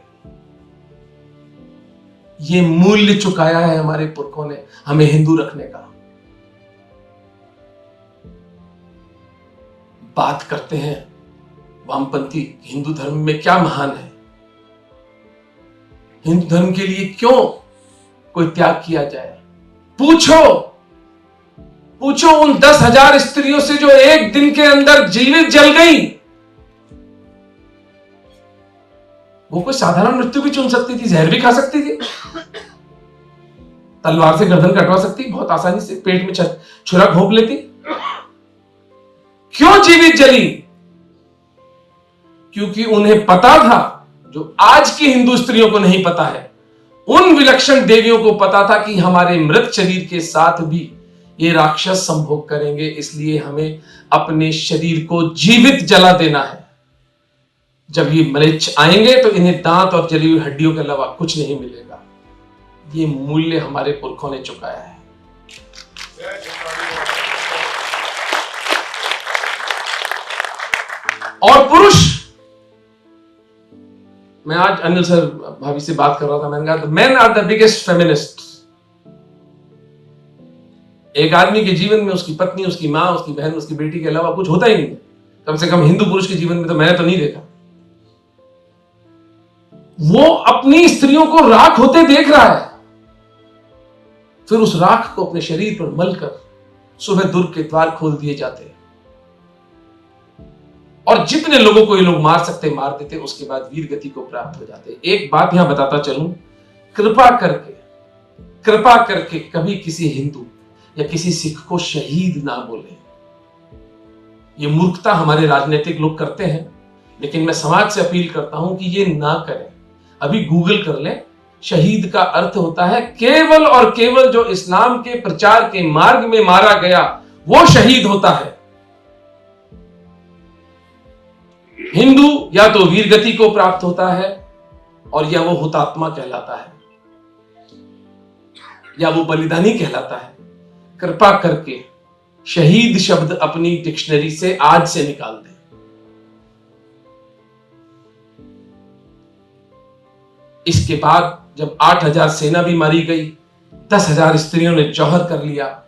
ये मूल्य चुकाया है हमारे पुरखों ने हमें हिंदू रखने का। बात करते हैं वामपंथी, हिंदू धर्म में क्या महान है, हिंदू धर्म के लिए क्यों कोई त्याग किया जाए। पूछो उन 10,000 स्त्रियों से जो एक दिन के अंदर जीवित जल गई। वो कोई साधारण मृत्यु भी चुन सकती थी, जहर भी खा सकती थी, तलवार से गर्दन कटवा सकती, बहुत आसानी से पेट में छुरा घोंप लेती। क्यों जीवित जली? क्योंकि उन्हें पता था, जो आज की हिंदू स्त्रियों को नहीं पता है, उन विलक्षण देवियों को पता था कि हमारे मृत शरीर के साथ भी ये राक्षस संभोग करेंगे, इसलिए हमें अपने शरीर को जीवित जला देना है। जब ये मलेच्छ आएंगे तो इन्हें दांत और जली हुई हड्डियों के अलावा कुछ नहीं मिलेगा। ये मूल्य हमारे पुरखों ने चुकाया है। और पुरुष, मैं आज अनिल सर भाभी से बात कर रहा था, मैंने कहा men are the biggest feminist. एक आदमी के जीवन में उसकी पत्नी, उसकी मां, उसकी बहन, उसकी बेटी के अलावा कुछ होता ही नहीं। कम से कम हिंदू पुरुष के जीवन में तो मैंने तो नहीं देखा। वो अपनी स्त्रियों को राख होते देख रहा है, फिर उस राख को अपने शरीर पर मलकर सुबह दुर्ग के द्वार खोल दिए जाते, और जितने लोगों को ये लोग मार सकते मार देते, उसके बाद वीर गति को प्राप्त हो जाते। एक बात यहां बताता चलूं, कृपा करके कभी किसी हिंदू या किसी सिख को शहीद ना बोले। ये मूर्खता हमारे राजनीतिक लोग करते हैं, लेकिन मैं समाज से अपील करता हूं कि ये ना करें। अभी गूगल कर लें, शहीद का अर्थ होता है केवल और केवल जो इस्लाम के प्रचार के मार्ग में मारा गया, वो शहीद होता है। हिंदू या तो वीर गति को प्राप्त होता है, और या वो हुतात्मा कहलाता है, या वो बलिदानी कहलाता है। कृपा करके शहीद शब्द अपनी डिक्शनरी से आज से निकाल दें। इसके बाद जब 8,000 सेना भी मारी गई, 10,000 स्त्रियों ने जौहर कर लिया।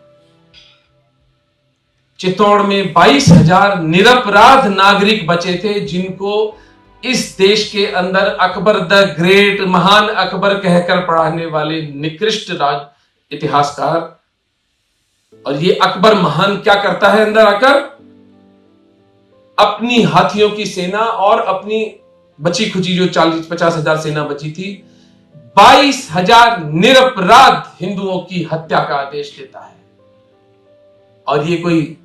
चित्तौड़ में 22,000 निरपराध नागरिक बचे थे, जिनको इस देश के अंदर अकबर द ग्रेट, महान अकबर कहकर पढ़ाने वाले निकृष्ट राज इतिहासकार। और ये अकबर महान क्या करता है अंदर आकर? अपनी हाथियों की सेना और अपनी बची खुची जो 40-50,000 सेना बची थी, 22,000 निरपराध हिंदुओं की हत्या का आदेश देता है। और ये कोई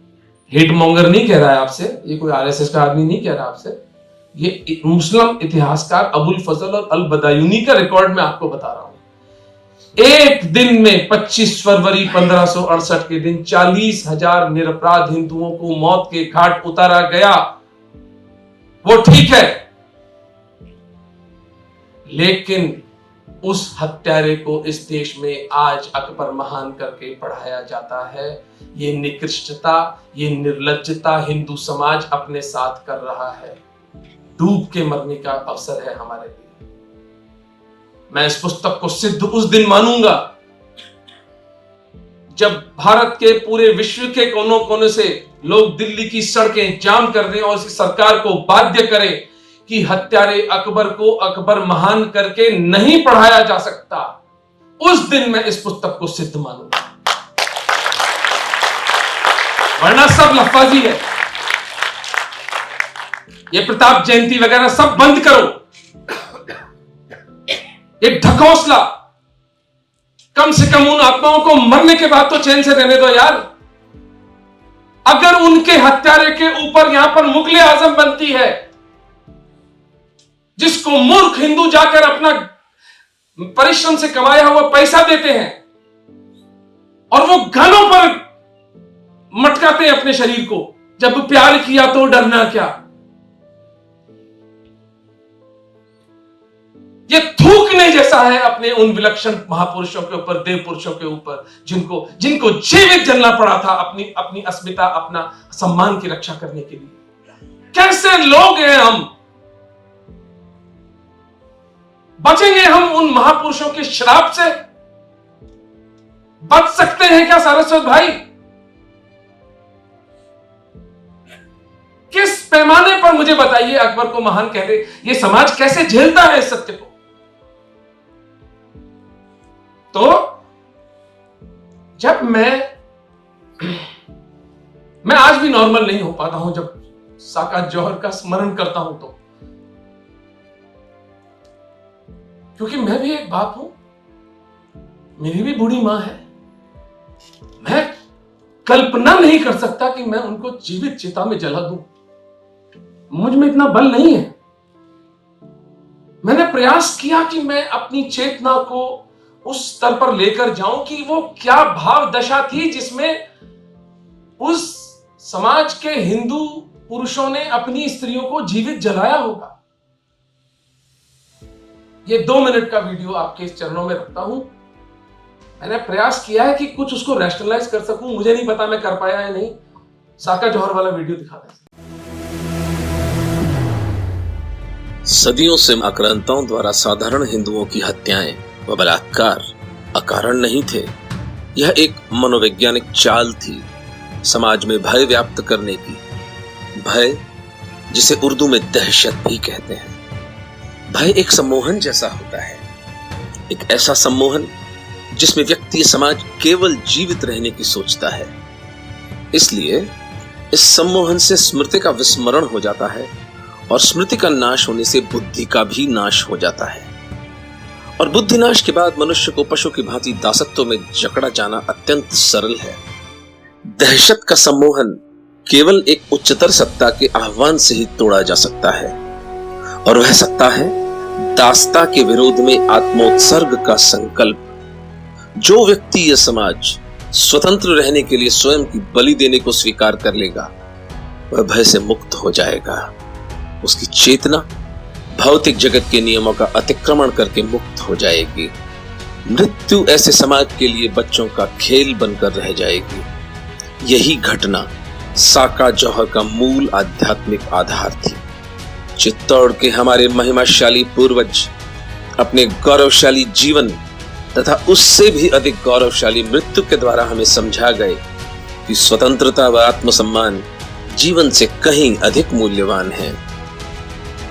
हेट मॉन्गर नहीं कह रहा है आपसे, ये कोई आरएसएस का आदमी नहीं कह रहा आपसे, ये मुस्लिम इतिहासकार अबुल फजल और अल बदायूनी का रिकॉर्ड में आपको बता रहा हूं। एक दिन में 25 फरवरी 1568 के दिन 40,000 निरपराध हिंदुओं को मौत के घाट उतारा गया। वो ठीक है, लेकिन उस हत्यारे को इस देश में आज अकबर महान करके पढ़ाया जाता है। ये निकृष्टता, ये निर्लज्जता हिंदू समाज अपने साथ कर रहा है। डूब के मरने का अवसर है हमारे लिए। मैं इस पुस्तक को सिद्ध उस दिन मानूंगा जब भारत के पूरे विश्व के कोनों कोने से लोग दिल्ली की सड़कें जाम कर दें और इस सरकार को बाध्य करें कि हत्यारे अकबर को अकबर महान करके नहीं पढ़ाया जा सकता। उस दिन मैं इस पुस्तक को सिद्ध मानूंगा, वरना सब लफाजी है। ये प्रताप जयंती वगैरह सब बंद करो, ये ढकोसला। कम से कम उन आत्माओं को मरने के बाद तो चैन से रहने दो यार। अगर उनके हत्यारे के ऊपर यहां पर मुगले आजम बनती है, जिसको मूर्ख हिंदू जाकर अपना परिश्रम से कमाया हुआ पैसा देते हैं और वो गानों पर मटकाते हैं अपने शरीर को, जब प्यार किया तो डरना क्या। ये थूकने जैसा है अपने उन विलक्षण महापुरुषों के ऊपर, देव पुरुषों के ऊपर, जिनको जीवित जलना पड़ा था अपनी अस्मिता, अपना सम्मान की रक्षा करने के लिए। कैसे लोग हैं हम? बचेंगे हम उन महापुरुषों के श्राप से? बच सकते हैं क्या सारस्वत भाई? किस पैमाने पर मुझे बताइए अकबर को महान कह दे, ये समाज कैसे झेलता है इस सत्य को? तो जब मैं आज भी नॉर्मल नहीं हो पाता हूं जब साका जौहर का स्मरण करता हूं तो, क्योंकि मैं भी एक बाप हूं, मेरी भी बूढ़ी मां है। मैं कल्पना नहीं कर सकता कि मैं उनको जीवित चिता में जला दूं। मुझ में इतना बल नहीं है। मैंने प्रयास किया कि मैं अपनी चेतना को उस स्तर पर लेकर जाऊं कि वो क्या भाव दशा थी जिसमें उस समाज के हिंदू पुरुषों ने अपनी स्त्रियों को जीवित जलाया होगा। ये 2 मिनट का वीडियो आपके इस चरणों में रखता हूं। मैंने प्रयास किया है कि कुछ उसको रैशनलाइज कर सकूं। मुझे नहीं पता मैं कर पाया या नहीं। साका जौहर वाला वीडियो दिखा दें। सदियों से आक्रांताओं द्वारा साधारण हिंदुओं की हत्याएं व बलात्कार अकारण नहीं थे। यह एक मनोवैज्ञानिक चाल थी समाज में भय व्याप्त करने की। भय जिसे उर्दू में दहशत भी कहते हैं। भय एक सम्मोहन जैसा होता है, एक ऐसा सम्मोहन जिसमें व्यक्ति या समाज केवल जीवित रहने की सोचता है। इसलिए इस सम्मोहन से स्मृति का विस्मरण हो जाता है और स्मृति का नाश होने से बुद्धि का भी नाश हो जाता है। और बुद्धि नाश के बाद मनुष्य को पशु की भांति दासत्व में जकड़ा जाना अत्यंत सरल है। दहशत का सम्मोहन केवल एक उच्चतर सत्ता के आह्वान से ही तोड़ा जा सकता है, और वह सत्ता है दासता के विरोध में आत्मोत्सर्ग का संकल्प। जो व्यक्ति या समाज स्वतंत्र रहने के लिए स्वयं की बलि देने को स्वीकार कर लेगा, वह भय से मुक्त हो जाएगा। उसकी चेतना भौतिक जगत के नियमों का अतिक्रमण करके मुक्त हो जाएगी। मृत्यु ऐसे समाज के लिए बच्चों का खेल बनकर रह जाएगी। यही घटना साका जौहर का मूल आध्यात्मिक आधार थी। चित्तौड़ के हमारे महिमाशाली पूर्वज अपने गौरवशाली जीवन तथा उससे भी अधिक गौरवशाली मृत्यु के द्वारा हमें समझा गए कि स्वतंत्रता व आत्मसम्मान जीवन से कहीं अधिक मूल्यवान है।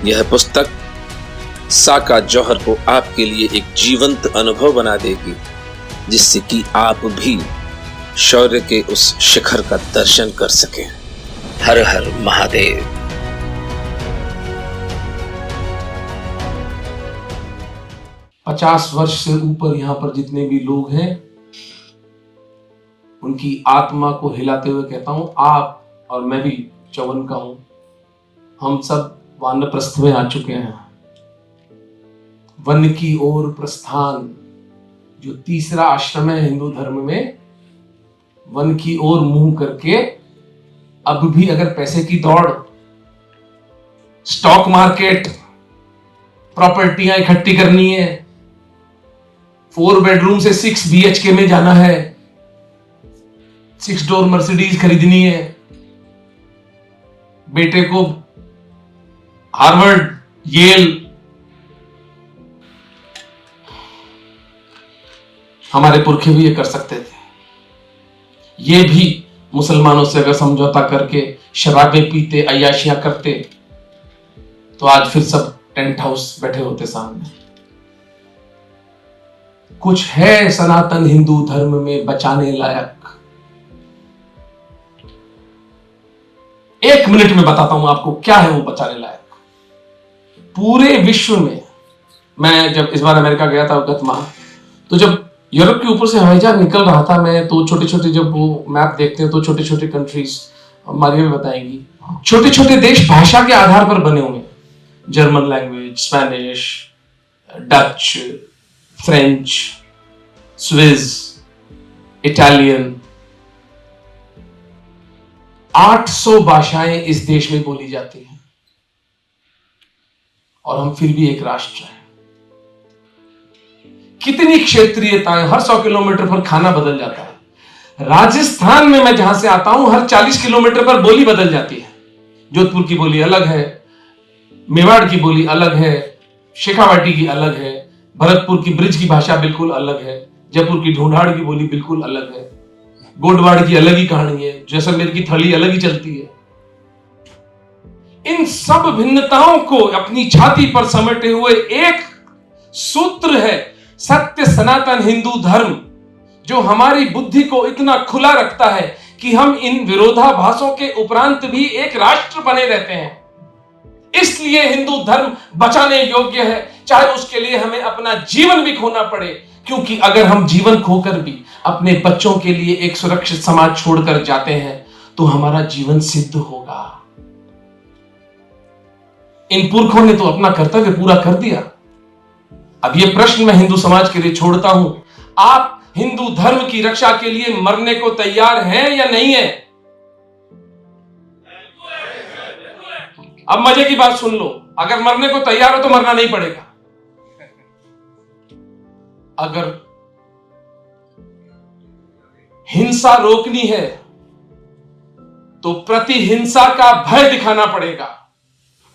यह पुस्तक साका जौहर को आपके लिए एक जीवंत अनुभव बना देगी, जिससे कि आप भी शौर्य के उस शिखर का दर्शन कर सकें। हर हर महादेव। पचास वर्ष से ऊपर यहां पर जितने भी लोग हैं, उनकी आत्मा को हिलाते हुए कहता हूं, आप और मैं भी 54 का हूं, हम सब वानप्रस्थ में आ चुके हैं। वन की ओर प्रस्थान, जो तीसरा आश्रम है हिंदू धर्म में, वन की ओर मुंह करके अब भी अगर पैसे की दौड़, स्टॉक मार्केट, प्रॉपर्टियां इकट्ठी करनी है, 4 बेडरूम से 6 BHK में जाना है, 6 डोर मर्सिडीज खरीदनी है, बेटे को हार्वर्ड, येल, हमारे पुरखे भी ये कर सकते थे। ये भी मुसलमानों से अगर समझौता करके शराबें पीते, अय्याशियां करते, तो आज फिर सब टेंट हाउस बैठे होते सामने। कुछ है सनातन हिंदू धर्म में बचाने लायक। 1 मिनट में बताता हूं आपको क्या है वो बचाने लायक। पूरे विश्व में, मैं जब इस बार अमेरिका गया था गत माह, तो जब यूरोप के ऊपर से हवाई जहाज निकल रहा था मैं, तो छोटे छोटे, जब वो मैप देखते हैं तो छोटे छोटे कंट्रीज, मारिया भी बताएंगी, छोटे छोटे देश भाषा के आधार पर बने हुए हैं। German language, Spanish, Dutch, French, Swiss, Italian, 800 भाषाएं इस देश में बोली जाती हैं, और हम फिर भी एक राष्ट्र हैं। कितनी क्षेत्रीयताएं, हर 100 किलोमीटर पर खाना बदल जाता है। राजस्थान में मैं जहां से आता हूं, हर 40 किलोमीटर पर बोली बदल जाती है। जोधपुर की बोली अलग है, मेवाड़ की बोली अलग है, शेखावाटी की अलग है, भरतपुर की ब्रिज की भाषा बिल्कुल अलग है, जयपुर की ढूंढाड़ की बोली बिल्कुल अलग है, गोडवाड़ की अलग ही कहानी है, जैसलमेर की थली अलग ही चलती है। इन सब भिन्नताओं को अपनी छाती पर समेटे हुए एक सूत्र है सत्य सनातन हिंदू धर्म, जो हमारी बुद्धि को इतना खुला रखता है कि हम इन विरोधाभासों के उपरांत भी एक राष्ट्र बने रहते हैं। इसलिए हिंदू धर्म बचाने योग्य है, चाहे उसके लिए हमें अपना जीवन भी खोना पड़े, क्योंकि अगर हम जीवन खोकर भी अपने बच्चों के लिए एक सुरक्षित समाज छोड़कर जाते हैं तो हमारा जीवन सिद्ध होगा। इन पुरखों ने तो अपना कर्तव्य पूरा कर दिया। अब यह प्रश्न मैं हिंदू समाज के लिए छोड़ता हूं, आप हिंदू धर्म की रक्षा के लिए मरने को तैयार हैं या नहीं है? अब मजे की बात सुन लो, अगर मरने को तैयार हो तो मरना नहीं पड़ेगा। अगर हिंसा रोकनी है तो प्रतिहिंसा का भय दिखाना पड़ेगा,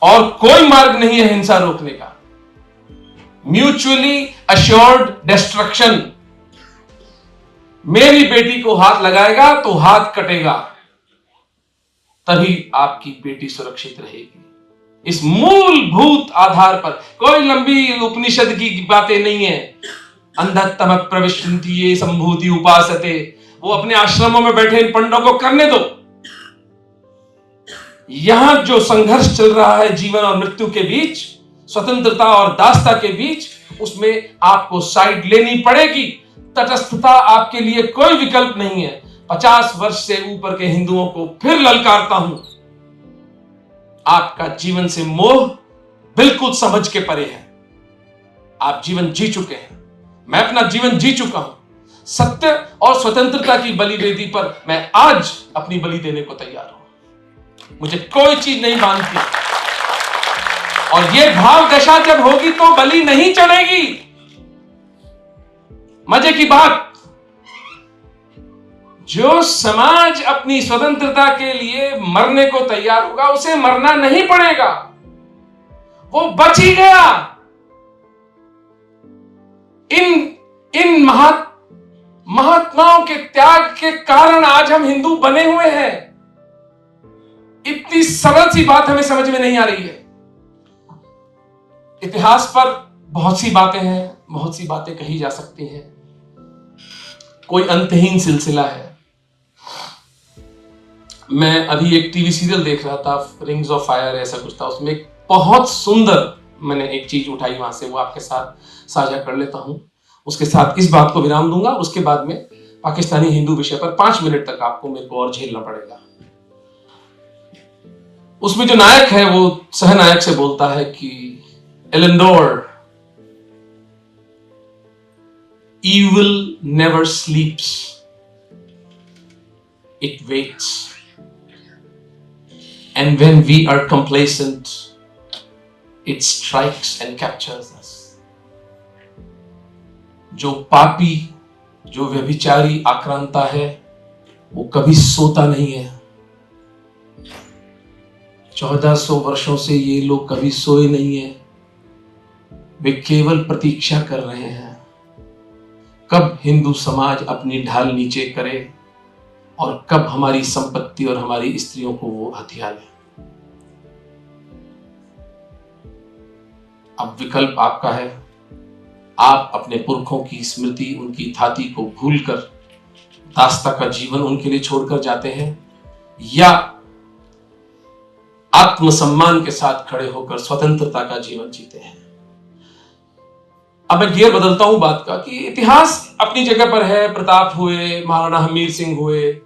और कोई मार्ग नहीं है हिंसा रोकने का। Mutually assured destruction. मेरी बेटी को हाथ लगाएगा तो हाथ कटेगा, तभी आपकी बेटी सुरक्षित रहेगी। इस मूलभूत आधार पर कोई लंबी उपनिषद की बातें नहीं है। अंधतम प्रविशन्ति ये संभूति उपासते, वो अपने आश्रमों में बैठे इन पंडों को करने दो। यहां जो संघर्ष चल रहा है जीवन और मृत्यु के बीच, स्वतंत्रता और दासता के बीच, उसमें आपको साइड लेनी पड़ेगी। तटस्थता आपके लिए कोई विकल्प नहीं है। 50 वर्ष से ऊपर के हिंदुओं को फिर ललकारता हूं, आपका जीवन से मोह बिल्कुल समझ के परे है। आप जीवन जी चुके हैं, मैं अपना जीवन जी चुका हूं। सत्य और स्वतंत्रता की बलिवेदी पर मैं आज अपनी बलि देने को तैयार हूं। मुझे कोई चीज नहीं बांधती, और यह भाव दशा जब होगी तो बलि नहीं चढ़ेगी। मजे की बात, जो समाज अपनी स्वतंत्रता के लिए मरने को तैयार होगा उसे मरना नहीं पड़ेगा, वो बच ही गया। इन महात्माओं के त्याग के कारण आज हम हिंदू बने हुए हैं। इतनी सरल सी बात हमें समझ में नहीं आ रही है। इतिहास पर बहुत सी बातें हैं, बहुत सी बातें कही जा सकती हैं, कोई अंतहीन सिलसिला है। मैं अभी एक टीवी सीरियल देख रहा था, रिंग्स ऑफ फायर ऐसा कुछ था, उसमें एक बहुत सुंदर मैंने एक चीज उठाई वहां से, वो आपके साथ साझा कर लेता हूं। उसके साथ इस बात को विराम दूंगा, उसके बाद में पाकिस्तानी हिंदू विषय पर 5 मिनट तक आपको मेरे को और झेलना पड़ेगा। उसमें जो नायक है वो सहनायक से बोलता है कि एलेंडोर, evil never sleeps, it waits, and when we are complacent it strikes and captures us. जो पापी, जो व्यभिचारी आक्रांता है, वो कभी सोता नहीं है। 1400 वर्षों से ये लोग कभी सोए नहीं है, वे केवल प्रतीक्षा कर रहे हैं। कब हिंदू समाज अपनी ढाल नीचे करे और कब हमारी संपत्ति और हमारी स्त्रियों को वो हथिया ले। अब विकल्प आपका है। आप अपने पुरखों की स्मृति, उनकी थाती को भूलकर दास्ता का जीवन उनके लिए छोड़कर जाते हैं, या आत्मसम्मान के साथ खड़े होकर स्वतंत्रता का जीवन जीते हैं। अब मैं गियर बदलता हूं बात का कि इतिहास अपनी जगह पर है। प्रताप हुए, महाराणा हमीर सिंह हुए,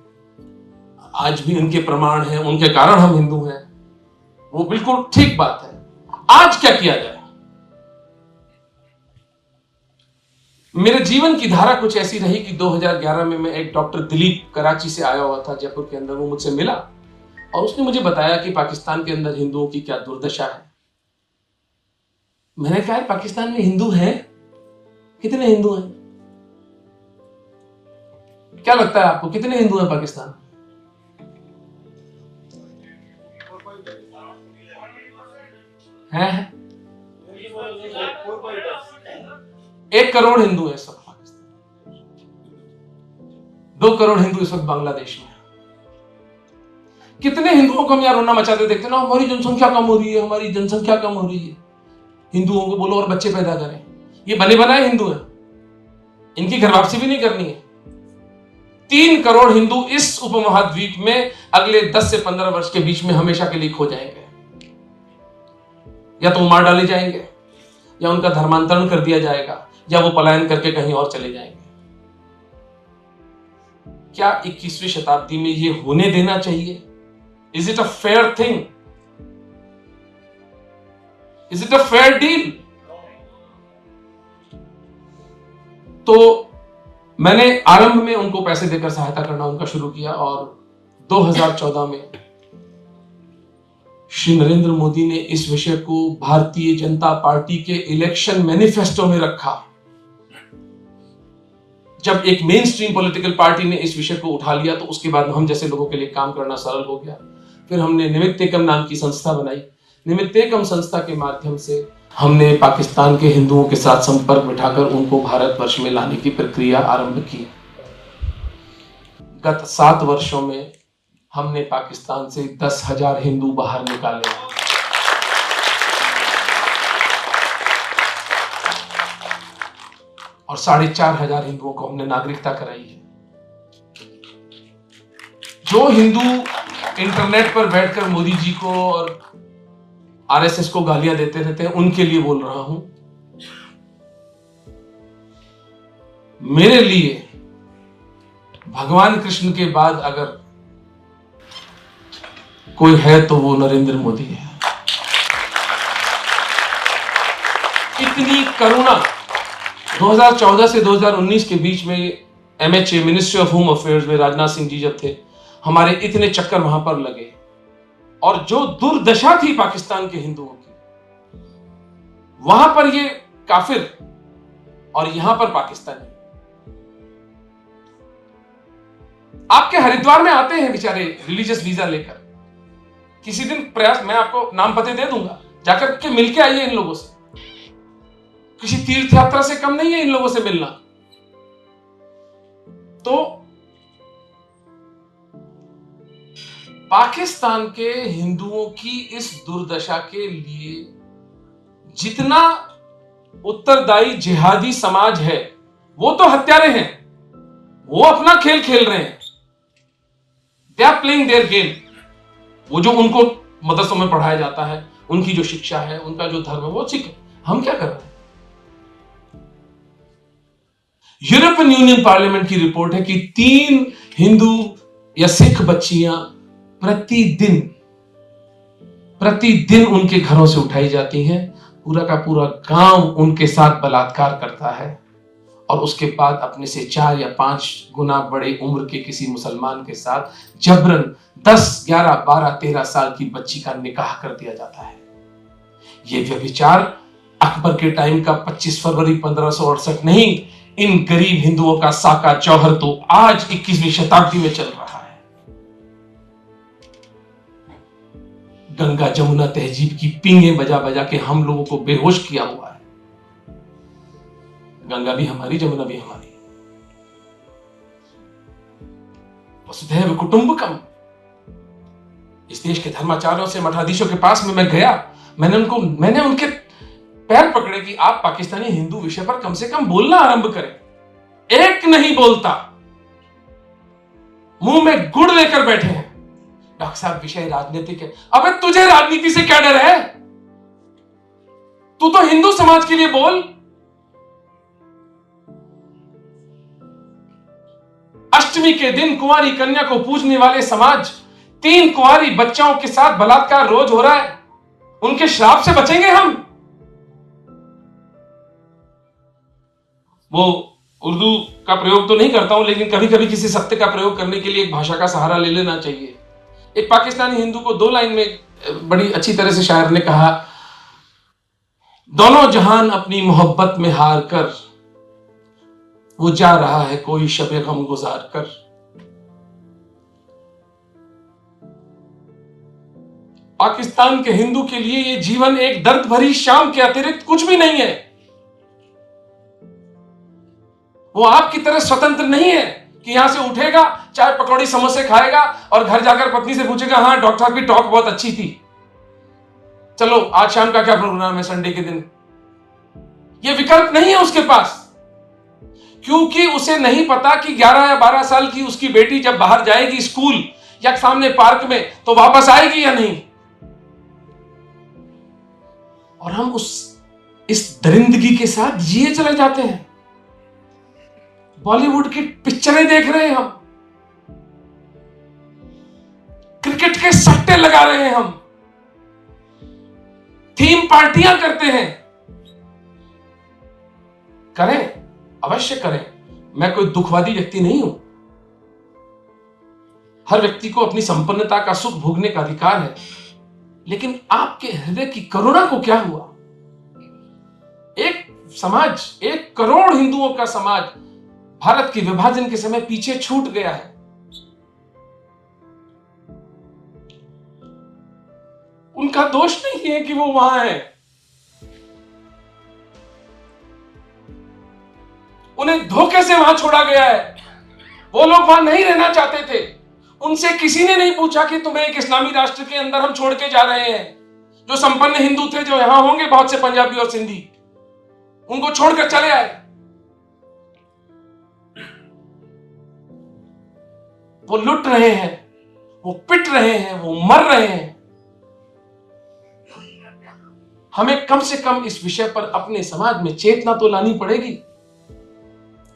आज भी उनके प्रमाण हैं, उनके कारण हम हिंदू हैं, वो बिल्कुल ठीक बात है। आज क्या किया जाए? मेरे जीवन की धारा कुछ ऐसी रही कि 2011 में मैं एक डॉक्टर दिलीप कराची से आया हुआ था जयपुर के अंदर, वो मुझसे मिला और उसने मुझे बताया कि पाकिस्तान के अंदर हिंदुओं की क्या दुर्दशा है। मैंने कहा पाकिस्तान में हिंदू हैं? कितने हिंदू हैं? क्या लगता है आपको कितने हिंदू हैं पाकिस्तान में? हैं? 1 करोड़ हिंदू है इस वक्त पाकिस्तान, 2 करोड़ हिंदू इस वक्त बांग्लादेश में। कितने हिंदुओं को हम यार रोना मचाते देखते ना, हमारी जनसंख्या कम हो रही है, हमारी जनसंख्या कम हो रही है। हिंदुओं को बोलो और बच्चे पैदा करें। ये बने बनाए हिंदू हैं, इनकी घर वापसी भी नहीं करनी है। 3 करोड़ हिंदू इस उपमहाद्वीप में अगले 10 से 15 वर्ष के बीच में हमेशा के लिए खो जाएंगे। या तो मार डाले जाएंगे, या उनका धर्मांतरण कर दिया जाएगा, या वो पलायन करके कहीं और चले जाएंगे। क्या 21वीं शताब्दी में ये होने देना चाहिए? Is it a fair thing? Is it a fair deal? तो मैंने आरंभ में उनको पैसे देकर सहायता करना उनका शुरू किया और 2014 में श्री नरेंद्र मोदी ने इस विषय को भारतीय जनता पार्टी के इलेक्शन मैनिफेस्टो में रखा। जब एक मेन स्ट्रीम पॉलिटिकल पार्टी ने इस विषय को उठा लिया तो उसके बाद हम जैसे लोगों के लिए काम करना सरल हो गया। फिर हमने निमित्तेकम नाम की संस्था बनाई। निमित्तेकम संस्था के माध्यम से हमने पाकिस्तान के हिंदुओं के साथ संपर्क बिठाकर उनको भारतवर्ष में लाने की प्रक्रिया आरंभ की। गत 7 वर्षों में हमने पाकिस्तान से 10,000 हिंदू बाहर निकाले और 4,500 हिंदुओं को हमने नागरिकता कराई है। जो हिंदू इंटरनेट पर बैठकर मोदी जी को और आरएसएस को गालियां देते रहते हैं, उनके लिए बोल रहा हूं। मेरे लिए भगवान कृष्ण के बाद अगर कोई है तो वो नरेंद्र मोदी है। इतनी करुणा 2014 से 2019 के बीच में MHA ministry of home affairs में राजनाथ सिंह जी जब थे, हमारे इतने चक्कर वहां पर लगे और जो दुर्दशा थी पाकिस्तान के हिंदुओं की, वहां पर ये काफिर और यहां पर पाकिस्तानी आपके हरिद्वार में आते हैं बेचारे रिलीजियस वीजा लेकर। किसी दिन प्रयास, मैं आपको नाम पते दे दूंगा, जाकर के मिलके आइए इन लोगों से। किसी तीर्थ यात्रा से कम नहीं है इन लोगों से मिलना। तो पाकिस्तान के हिंदुओं की इस दुर्दशा के लिए जितना उत्तरदायी जिहादी समाज है, वो तो हत्यारे हैं, वो अपना खेल खेल रहे हैं। They are playing their game. वो जो उनको मदरसों में पढ़ाया जाता है, उनकी जो शिक्षा है, उनका जो धर्म है, वो ठीक है। हम क्या कर रहे हैं? यूरोपियन यूनियन पार्लियामेंट की रिपोर्ट है कि 3 हिंदू या सिख बच्चियां प्रतिदिन उनके घरों से उठाई जाती हैं। पूरा का पूरा गांव उनके साथ बलात्कार करता है और उसके बाद अपने से 4 या 5 गुना बड़े उम्र के किसी मुसलमान के साथ जबरन 10, 11, 12, 13 साल की बच्ची का निकाह कर दिया जाता है। यह व्यभिचार अकबर के टाइम का 25 फरवरी 1568 नहीं, इन गरीब हिंदुओं का साका जौहर तो आज 21वीं शताब्दी में चल रहा है। गंगा जमुना तहजीब की पींगे बजा बजा के हम लोगों को बेहोश किया हुआ है। गंगा भी हमारी, जमुना भी हमारी। वसुधैव कुटुंबकम। इस देश के धर्माचार्यों से, मठाधीशों के पास में मैं गया, मैंने उनके पैर पकड़े कि आप पाकिस्तानी हिंदू विषय पर कम से कम बोलना आरंभ करें। एक नहीं बोलता, मुंह में गुड़ लेकर बैठे हैं। डॉक्टर साहब विषय राजनीतिक है। अबे तुझे राजनीति से क्या डर है? तू तो हिंदू समाज के लिए बोल। अष्टमी के दिन कुंवारी कन्या को पूजने वाले समाज, 3 कुंवारी बच्चों के साथ बलात्कार रोज हो रहा है, उनके श्राप से बचेंगे हम? वो उर्दू का प्रयोग तो नहीं करता हूं, लेकिन कभी कभी किसी सत्य का प्रयोग करने के लिए एक भाषा का सहारा ले लेना चाहिए। एक पाकिस्तानी हिंदू को 2 लाइन में बड़ी अच्छी तरह से शायर ने कहा, दोनों जहान अपनी मोहब्बत में हार कर, वो जा रहा है कोई शबे गम गुजार कर। पाकिस्तान के हिंदू के लिए ये जीवन एक दर्द भरी शाम के अतिरिक्त कुछ भी नहीं है। वो आपकी तरह स्वतंत्र नहीं है कि यहां से उठेगा, चाय पकौड़ी समोसे खाएगा और घर जाकर पत्नी से पूछेगा, हाँ डॉक्टर साहब की टॉक बहुत अच्छी थी, चलो आज शाम का क्या प्रोग्राम है संडे के दिन। ये विकल्प नहीं है उसके पास, क्योंकि उसे नहीं पता कि 11 या 12 साल की उसकी बेटी जब बाहर जाएगी स्कूल या सामने पार्क में तो वापस आएगी या नहीं। और हम इस दरिंदगी के साथ जिए चले जाते हैं। बॉलीवुड की पिक्चरें देख रहे हैं हम, क्रिकेट के सट्टे लगा रहे हैं हम, थीम पार्टियां करते हैं। करें, अवश्य करें, मैं कोई दुखवादी व्यक्ति नहीं हूं। हर व्यक्ति को अपनी संपन्नता का सुख भोगने का अधिकार है, लेकिन आपके हृदय की करुणा को क्या हुआ? एक समाज, 1 करोड़ हिंदुओं का समाज भारत के विभाजन के समय पीछे छूट गया है। उनका दोष नहीं है कि वो वहां है, उन्हें धोखे से वहां छोड़ा गया है। वो लोग वहां नहीं रहना चाहते थे। उनसे किसी ने नहीं पूछा कि तुम्हें एक इस्लामी राष्ट्र के अंदर हम छोड़ के जा रहे हैं। जो संपन्न हिंदू थे, जो यहां होंगे बहुत से पंजाबी और सिंधी, उनको छोड़कर चले आए। वो लुट रहे हैं, वो पिट रहे हैं, वो मर रहे हैं। हमें कम से कम इस विषय पर अपने समाज में चेतना तो लानी पड़ेगी।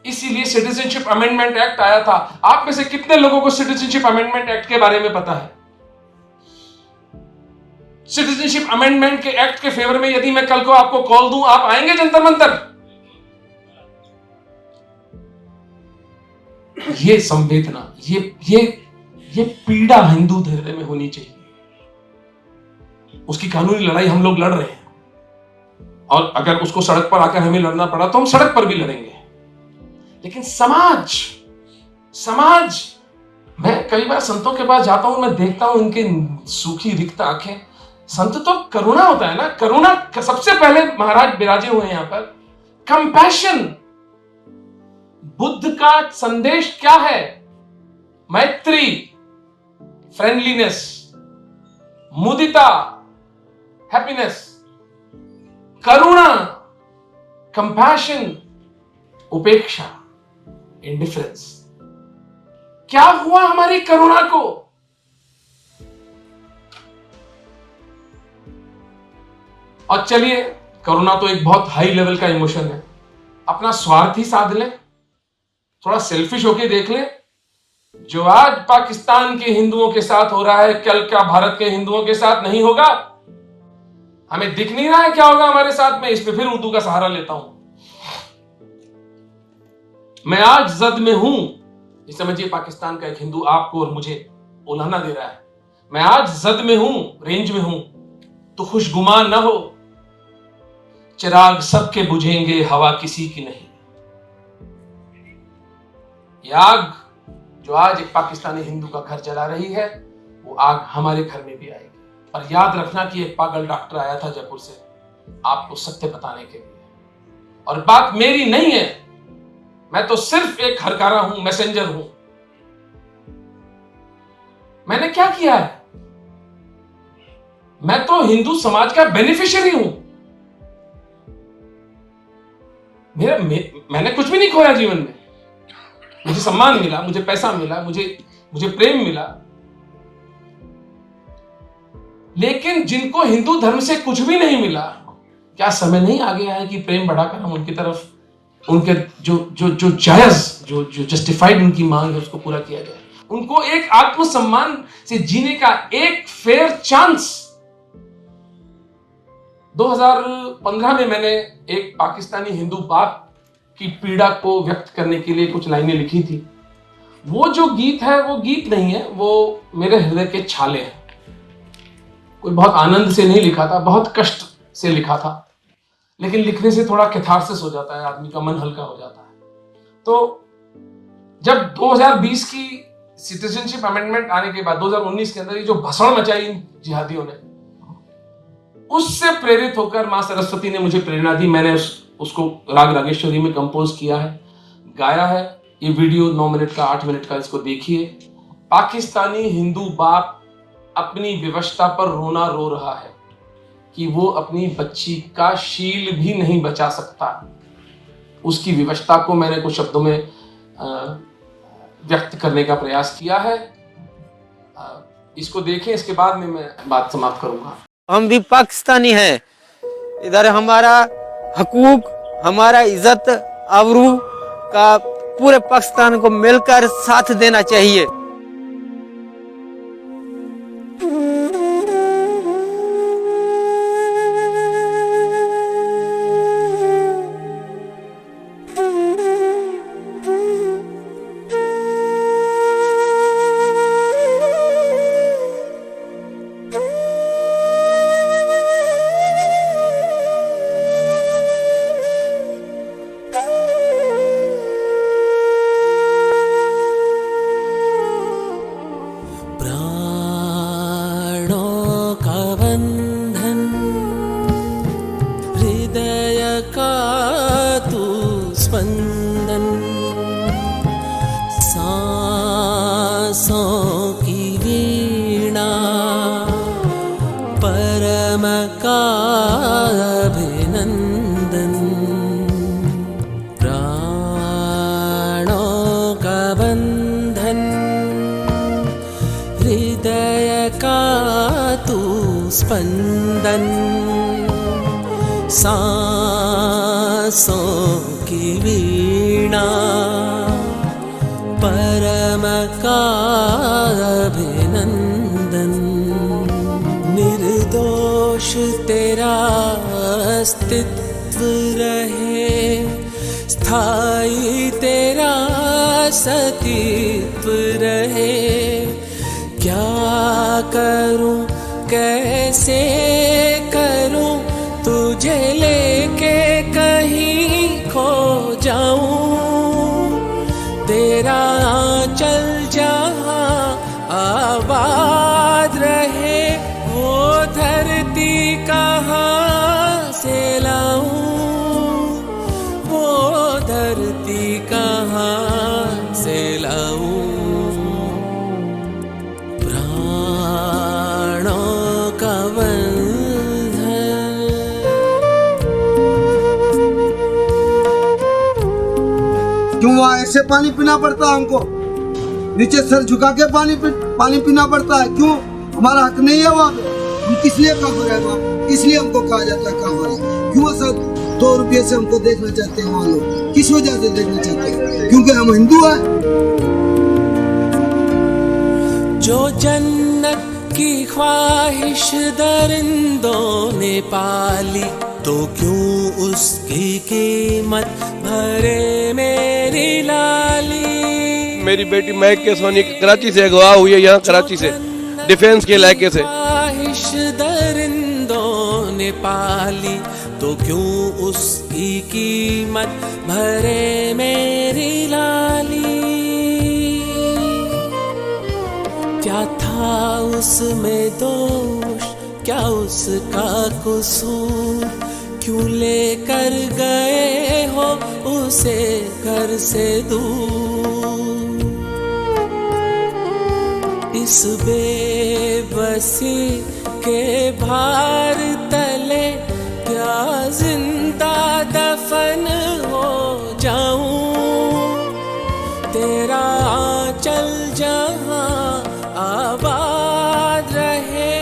इसीलिए सिटीजनशिप अमेंडमेंट एक्ट आया था। आप में से कितने लोगों को सिटीजनशिप अमेंडमेंट एक्ट के बारे में पता है? सिटीजनशिप अमेंडमेंट के एक्ट के फेवर में यदि मैं कल को आपको कॉल दूं, आप आएंगे जंतर मंतर? ये संवेदना, ये पीड़ा हिंदू हृदय में होनी चाहिए। उसकी कानूनी लड़ाई हम लोग लड़ रहे हैं, और अगर उसको सड़क पर आकर हमें लड़ना पड़ा तो हम सड़क पर भी लड़ेंगे। लेकिन समाज, मैं कई बार संतों के पास जाता हूं, मैं देखता हूं उनके सूखी रिक्त आंखें। संत तो करुणा होता है ना, करुणा सबसे पहले महाराज विराजे हुए हैं यहां पर। कंपैशन, बुद्ध का संदेश क्या है? मैत्री, फ्रेंडलीनेस, मुदिता, हैप्पीनेस, करुणा, कंपैशन, उपेक्षा, इंडिफरेंस। क्या हुआ हमारी करुणा को? और चलिए, करुणा तो एक बहुत हाई लेवल का इमोशन है। अपना स्वार्थ ही साध लें, थोड़ा सेल्फिश होके देख लें। जो आज पाकिस्तान के हिंदुओं के साथ हो रहा है, कल क्या भारत के हिंदुओं के साथ नहीं होगा? हमें दिख नहीं रहा है क्या होगा हमारे साथ में? इस पे फिर उर्दू का सहारा लेता हूं। मैं आज जद में हूं, ये समझिए पाकिस्तान का एक हिंदू आपको और मुझे उलाहना दे रहा है। मैं आज जद में हूं, रेंज में हूं, तो खुशगुमान ना हो। चिराग सबके बुझेंगे, हवा किसी की नहीं। ये आग जो आज एक पाकिस्तानी हिंदू का घर जला रही है, वो आग हमारे घर में भी आएगी। और याद रखना कि एक पागल डॉक्टर आया था जयपुर से आपको सत्य बताने के लिए, और बात मेरी नहीं है, मैं तो सिर्फ एक हरकारा हूं, मैसेंजर हूं। मैंने क्या किया है? मैं तो हिंदू समाज का बेनिफिशियरी हूं। मैंने कुछ भी नहीं खोया जीवन में। मुझे सम्मान मिला, मुझे पैसा मिला, मुझे प्रेम मिला। लेकिन जिनको हिंदू धर्म से कुछ भी नहीं मिला, क्या समय नहीं आ गया है कि प्रेम बढ़ाकर हम उनकी तरफ, उनके जो जायज, जो जस्टिफाइड उनकी मांग है उसको पूरा किया जाए, उनको एक आत्मसम्मान से जीने का एक फेयर चांस। 2015 में मैंने एक पाकिस्तानी हिंदू बाप की पीड़ा को व्यक्त करने के लिए कुछ लाइनें लिखी थी। वो जो गीत है वो गीत नहीं है, वो मेरे हृदय के छाले हैं। कोई बहुत आनंद से नहीं लिखा था, बहुत कष्ट से लिखा था, लेकिन लिखने से थोड़ा कैथारसिस हो जाता है, आदमी का मन हल्का हो जाता है। तो जब 2020 की सिटीजनशिप अमेंडमेंट आने के बाद 2019 के अंदर ये जो भसड़ मचाई इन जिहादियों ने, उससे प्रेरित होकर मां सरस्वती ने मुझे प्रेरणा दी। मैंने उसको राग रागेश्वरी में कंपोज किया है, गाया है। ये वीडियो 9 मिनट का, 8 मिनट का, इसको देखिए। पाकिस्तानी हिंदू बाप अपनी विवशता पर रोना रो रहा है कि वो अपनी बच्ची का शील भी नहीं बचा सकता। उसकी विवशता को मैंने कुछ शब्दों में व्यक्त करने का प्रयास किया है। इसको देखें, इसके बाद में मैं बात समाप्त करूंगा। हम भी पाकिस्तानी हैं, इधर हमारा हकूक, हमारा इज्जत आबरू का पूरे पाकिस्तान को मिलकर साथ देना चाहिए। स्पंदन सांसों की वीणा परम का अभिनंदन। निर्दोष तेरा अस्तित्व रहे, स्थायी तेरा सतीत्व रहे। क्या करूं कैसे करूं तुझे लेके कहीं खो जाऊं। तेरा आंचल जहां आबाद रहे, वो धरती कहां से लाऊं, वो धरती कहां से लाऊं। क्यों वहाँ ऐसे पानी पीना पड़ता है हमको? नीचे सर झुका के पानी पीना पड़ता है? क्यों? हमारा हक नहीं है वहाँ पे? हम किस लिए काफिर है वहाँ? इसलिए हमको कहा जाता है काफिर है। क्यों सर 2 रुपये से हमको देखना चाहते हैं वहाँ लोग? किस वजह से देखना चाहते हैं? क्योंकि हम हिंदू हैं। जो जन्नत की ख्वाहिश दरिंदों ने पाली, तो क्यों उसकी कीमत भरे मेरी लाली। मेरी बेटी महक के सोनी कराची से अगवा हुई है, यहाँ कराची से डिफेंस के इलाके से। ख्वाहिश दरिंदों ने पाली, तो क्यों उसकी कीमत भरे मेरी लाली। क्या था उसमें दोष, क्या उसका कसूर, क्यों लेकर गए हो उसे घर से दूर। इस बेबसी के भार तले क्या जिंदा दफन हो जाऊं। तेरा आंचल जहां आबाद रहे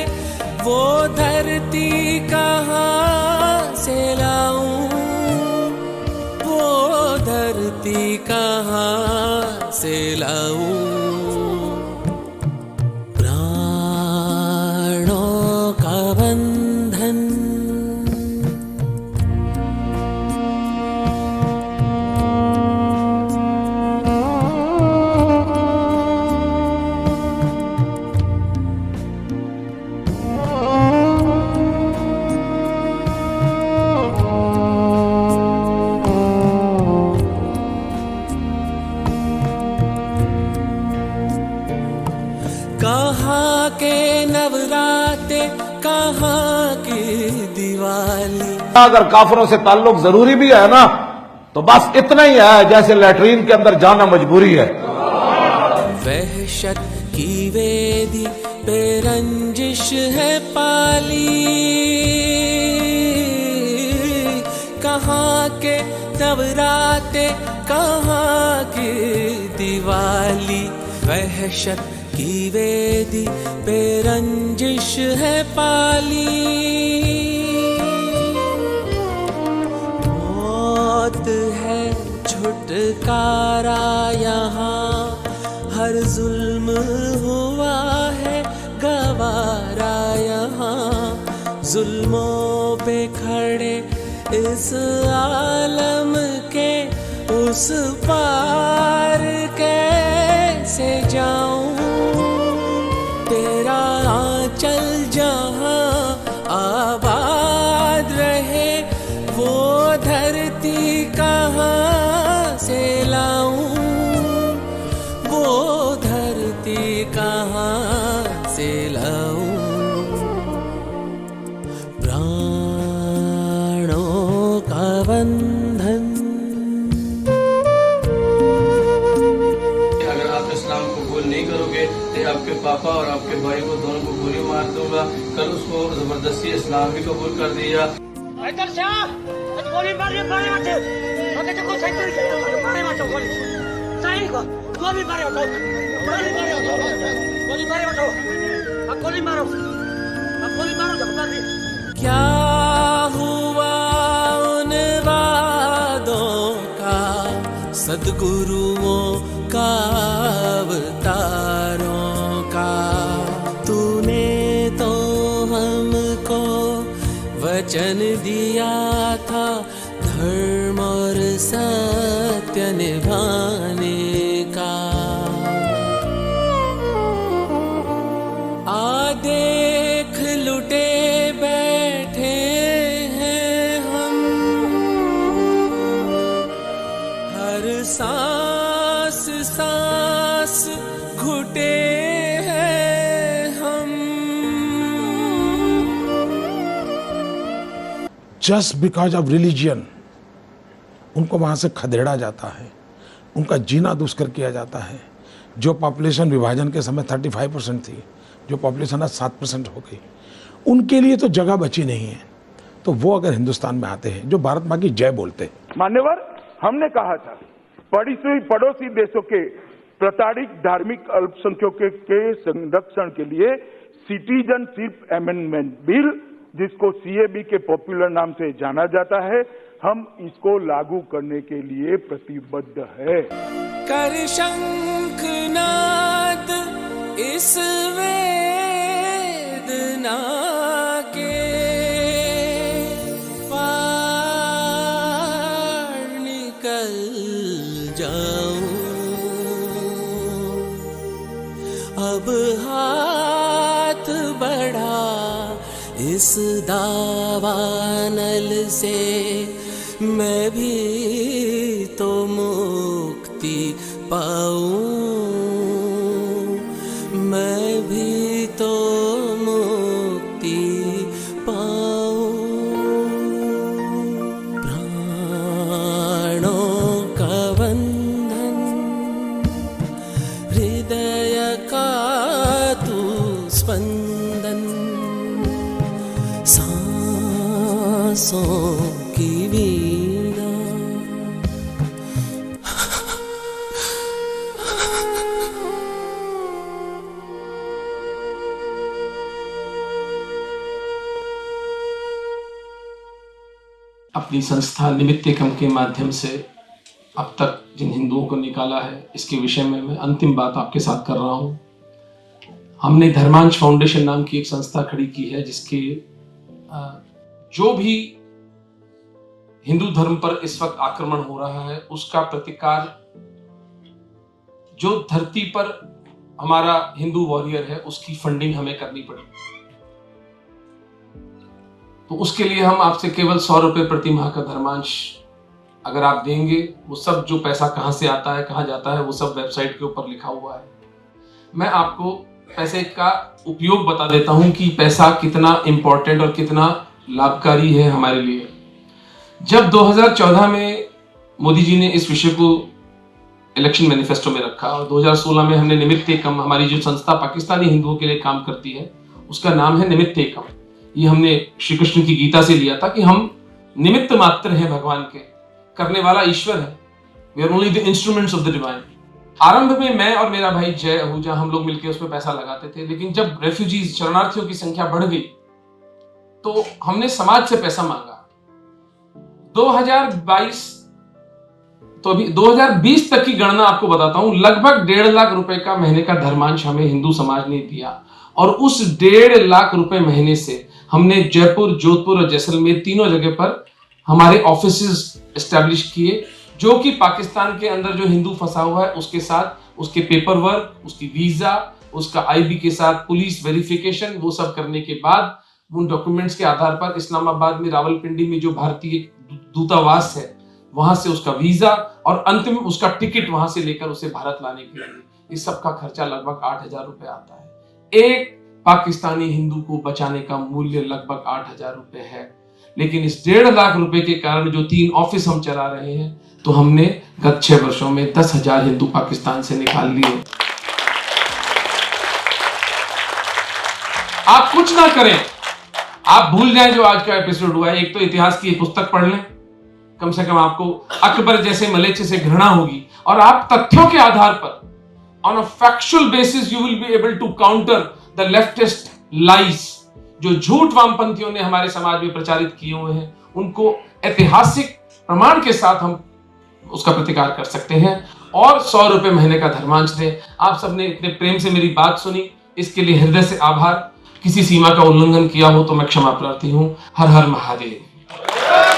वो धरती कहाँ से लाऊं, वो धरती कहाँ से लाऊं। प्राणों का बंधन कहाँ के नवराते कहाँ की दिवाली। अगर काफिरों से ताल्लुक जरूरी भी है ना तो बस इतना ही है जैसे लैट्रीन के अंदर जाना मजबूरी है। वहशत की वेदी पे रंजिश है पाली, कहाँ के नवराते कहाँ की दिवाली। वहशत की वेदी पे रंजिश है पाली, मौत है छुटकारा यहाँ, हर जुल्म हुआ है गवारा यहाँ। जुल्मों पे खड़े इस आलम के उस पार कैसे जाऊं। तेरा आंचल जहां आबाद रहे वो धरती कहाँ से लाऊं, वो धरती कहाँ से लाऊं। प्राणों का बंधन। अगर आप इस्लाम कबूल नहीं करोगे तो आपके पापा और आपके भाई को दोनों को गोली मार दूंगा। कल उसको जबरदस्ती इस्लाम भी कबूल कर दिया। क्या हुआ उन वादों का, सद्गुरुओं का, अवतारों का। तूने तो हमको वचन दिया था धर्म और सत्य निभाने का। आ देख लुटे बैठे हैं हम, हर सांस सांस घुटे हैं हम। जस्ट बिकॉज ऑफ रिलीजियन उनको वहाँ से खदेड़ा जाता है, उनका जीना दुष्कर किया जाता है। जो पॉपुलेशन विभाजन के समय 35% थी, जो पॉपुलेशन आज 7% हो गई, उनके लिए तो जगह बची नहीं है। तो वो अगर हिंदुस्तान में आते हैं, जो भारत माँ की जय बोलते हैं। मान्यवर, हमने कहा था पड़ोसी देशों के प्रताड़ित धार्मिक अल्पसंख्यकों के संरक्षण के लिए सिटीजनशिप अमेंडमेंट बिल, जिसको सीएबी के पॉपुलर नाम से जाना जाता है, हम इसको लागू करने के लिए प्रतिबद्ध है। कर शंखनाद इस वेदना के पार निकल जाऊं। अब हाथ बढ़ा इस दावानल से, मैं भी तो मुक्ति पाऊं, मैं भी तो मुक्ति पाऊं। प्राणों का बंधन हृदय का सांसों की वीणा। अपनी संस्था निमित्त एकम के माध्यम से अब तक जिन हिंदुओं को निकाला है, इसके विषय में मैं अंतिम बात आपके साथ कर रहा हूं। हमने धर्मांश फाउंडेशन नाम की एक संस्था खड़ी की है, जिसके जो भी हिंदू धर्म पर इस वक्त आक्रमण हो रहा है उसका प्रतिकार जो धरती पर हमारा हिंदू वॉरियर है उसकी फंडिंग हमें करनी पड़ी। तो उसके लिए हम आपसे केवल 100 रुपए प्रति माह का धर्मांश अगर आप देंगे, वो सब जो पैसा कहां से आता है कहां जाता है वो सब वेबसाइट के ऊपर लिखा हुआ है। मैं आपको पैसे का उपयोग बता देता हूं कि पैसा कितना इंपॉर्टेंट और कितना लाभकारी है हमारे लिए। जब 2014 में मोदी जी ने इस विषय को इलेक्शन मैनिफेस्टो में रखा और 2016 में हमने निमित्त एकम, हमारी जो संस्था पाकिस्तानी हिंदुओं के लिए काम करती है उसका नाम है निमित्त एकम। ये हमने श्री कृष्ण की गीता से लिया था कि हम निमित्त मात्र हैं भगवान के, करने वाला ईश्वर है। We are only the instruments of the divine. आरंभ में मैं और मेरा भाई जय आहूजा हम लोग मिलकर उसमें पैसा लगाते थे, लेकिन जब रेफ्यूजीज शरणार्थियों की संख्या बढ़ गई तो हमने समाज से पैसा मांगा। 2022 तो अभी 2020 तक की गणना आपको बताता हूं, लगभग 1.5 लाख रुपए का महीने का धर्मांश हमें हिंदू समाज ने दिया। और उस 1.5 लाख रुपए महीने से हमने जयपुर, जोधपुर और जैसलमेर तीनों जगह पर हमारे ऑफिसेस एस्टैब्लिश किए, जो कि पाकिस्तान के अंदर जो हिंदू फंसा हुआ है उसके साथ उसके पेपर वर्क, उसकी वीजा, उसका आईबी के साथ पुलिस वेरिफिकेशन, वो सब करने के बाद उन डॉक्यूमेंट्स के आधार पर इस्लामाबाद में रावलपिंडी में जो भारतीय दूतावास है वहां से उसका वीजा और अंत में उसका टिकट वहां से लेकर उसे भारत लाने के लिए, इस सब का खर्चा लगभग 8,000 रुपए आता है। एक पाकिस्तानी हिंदू को बचाने का मूल्य लगभग 8,000 रुपए है। लेकिन इस 1.5 लाख रुपए के कारण जो 3 ऑफिस हम चला रहे हैं, तो हमने गत 6 वर्षों में 10,000 हिंदू पाकिस्तान से निकाल लिए। आप कुछ ना करें, आप भूल जाएं जो आज का एपिसोड हुआ है। एक तो इतिहास की पुस्तक पढ़ लें, कम से कम आपको अकबर जैसे मलेच्छ से घृणा होगी, और आप तथ्यों के आधार पर on a factual basis you will be able to counter the leftist lies. जो झूठ वामपंथियों ने हमारे समाज में प्रचारित किए हुए हैं, उनको ऐतिहासिक प्रमाण के साथ हम उसका प्रतिकार कर सकते हैं। और 100 रुपए महीने का धर्मांश दें। आप सबने इतने प्रेम से मेरी बात सुनी, इसके लिए हृदय से आभार। किसी सीमा का उल्लंघन किया हो तो मैं क्षमा प्रार्थी हूं। हर हर महादेव।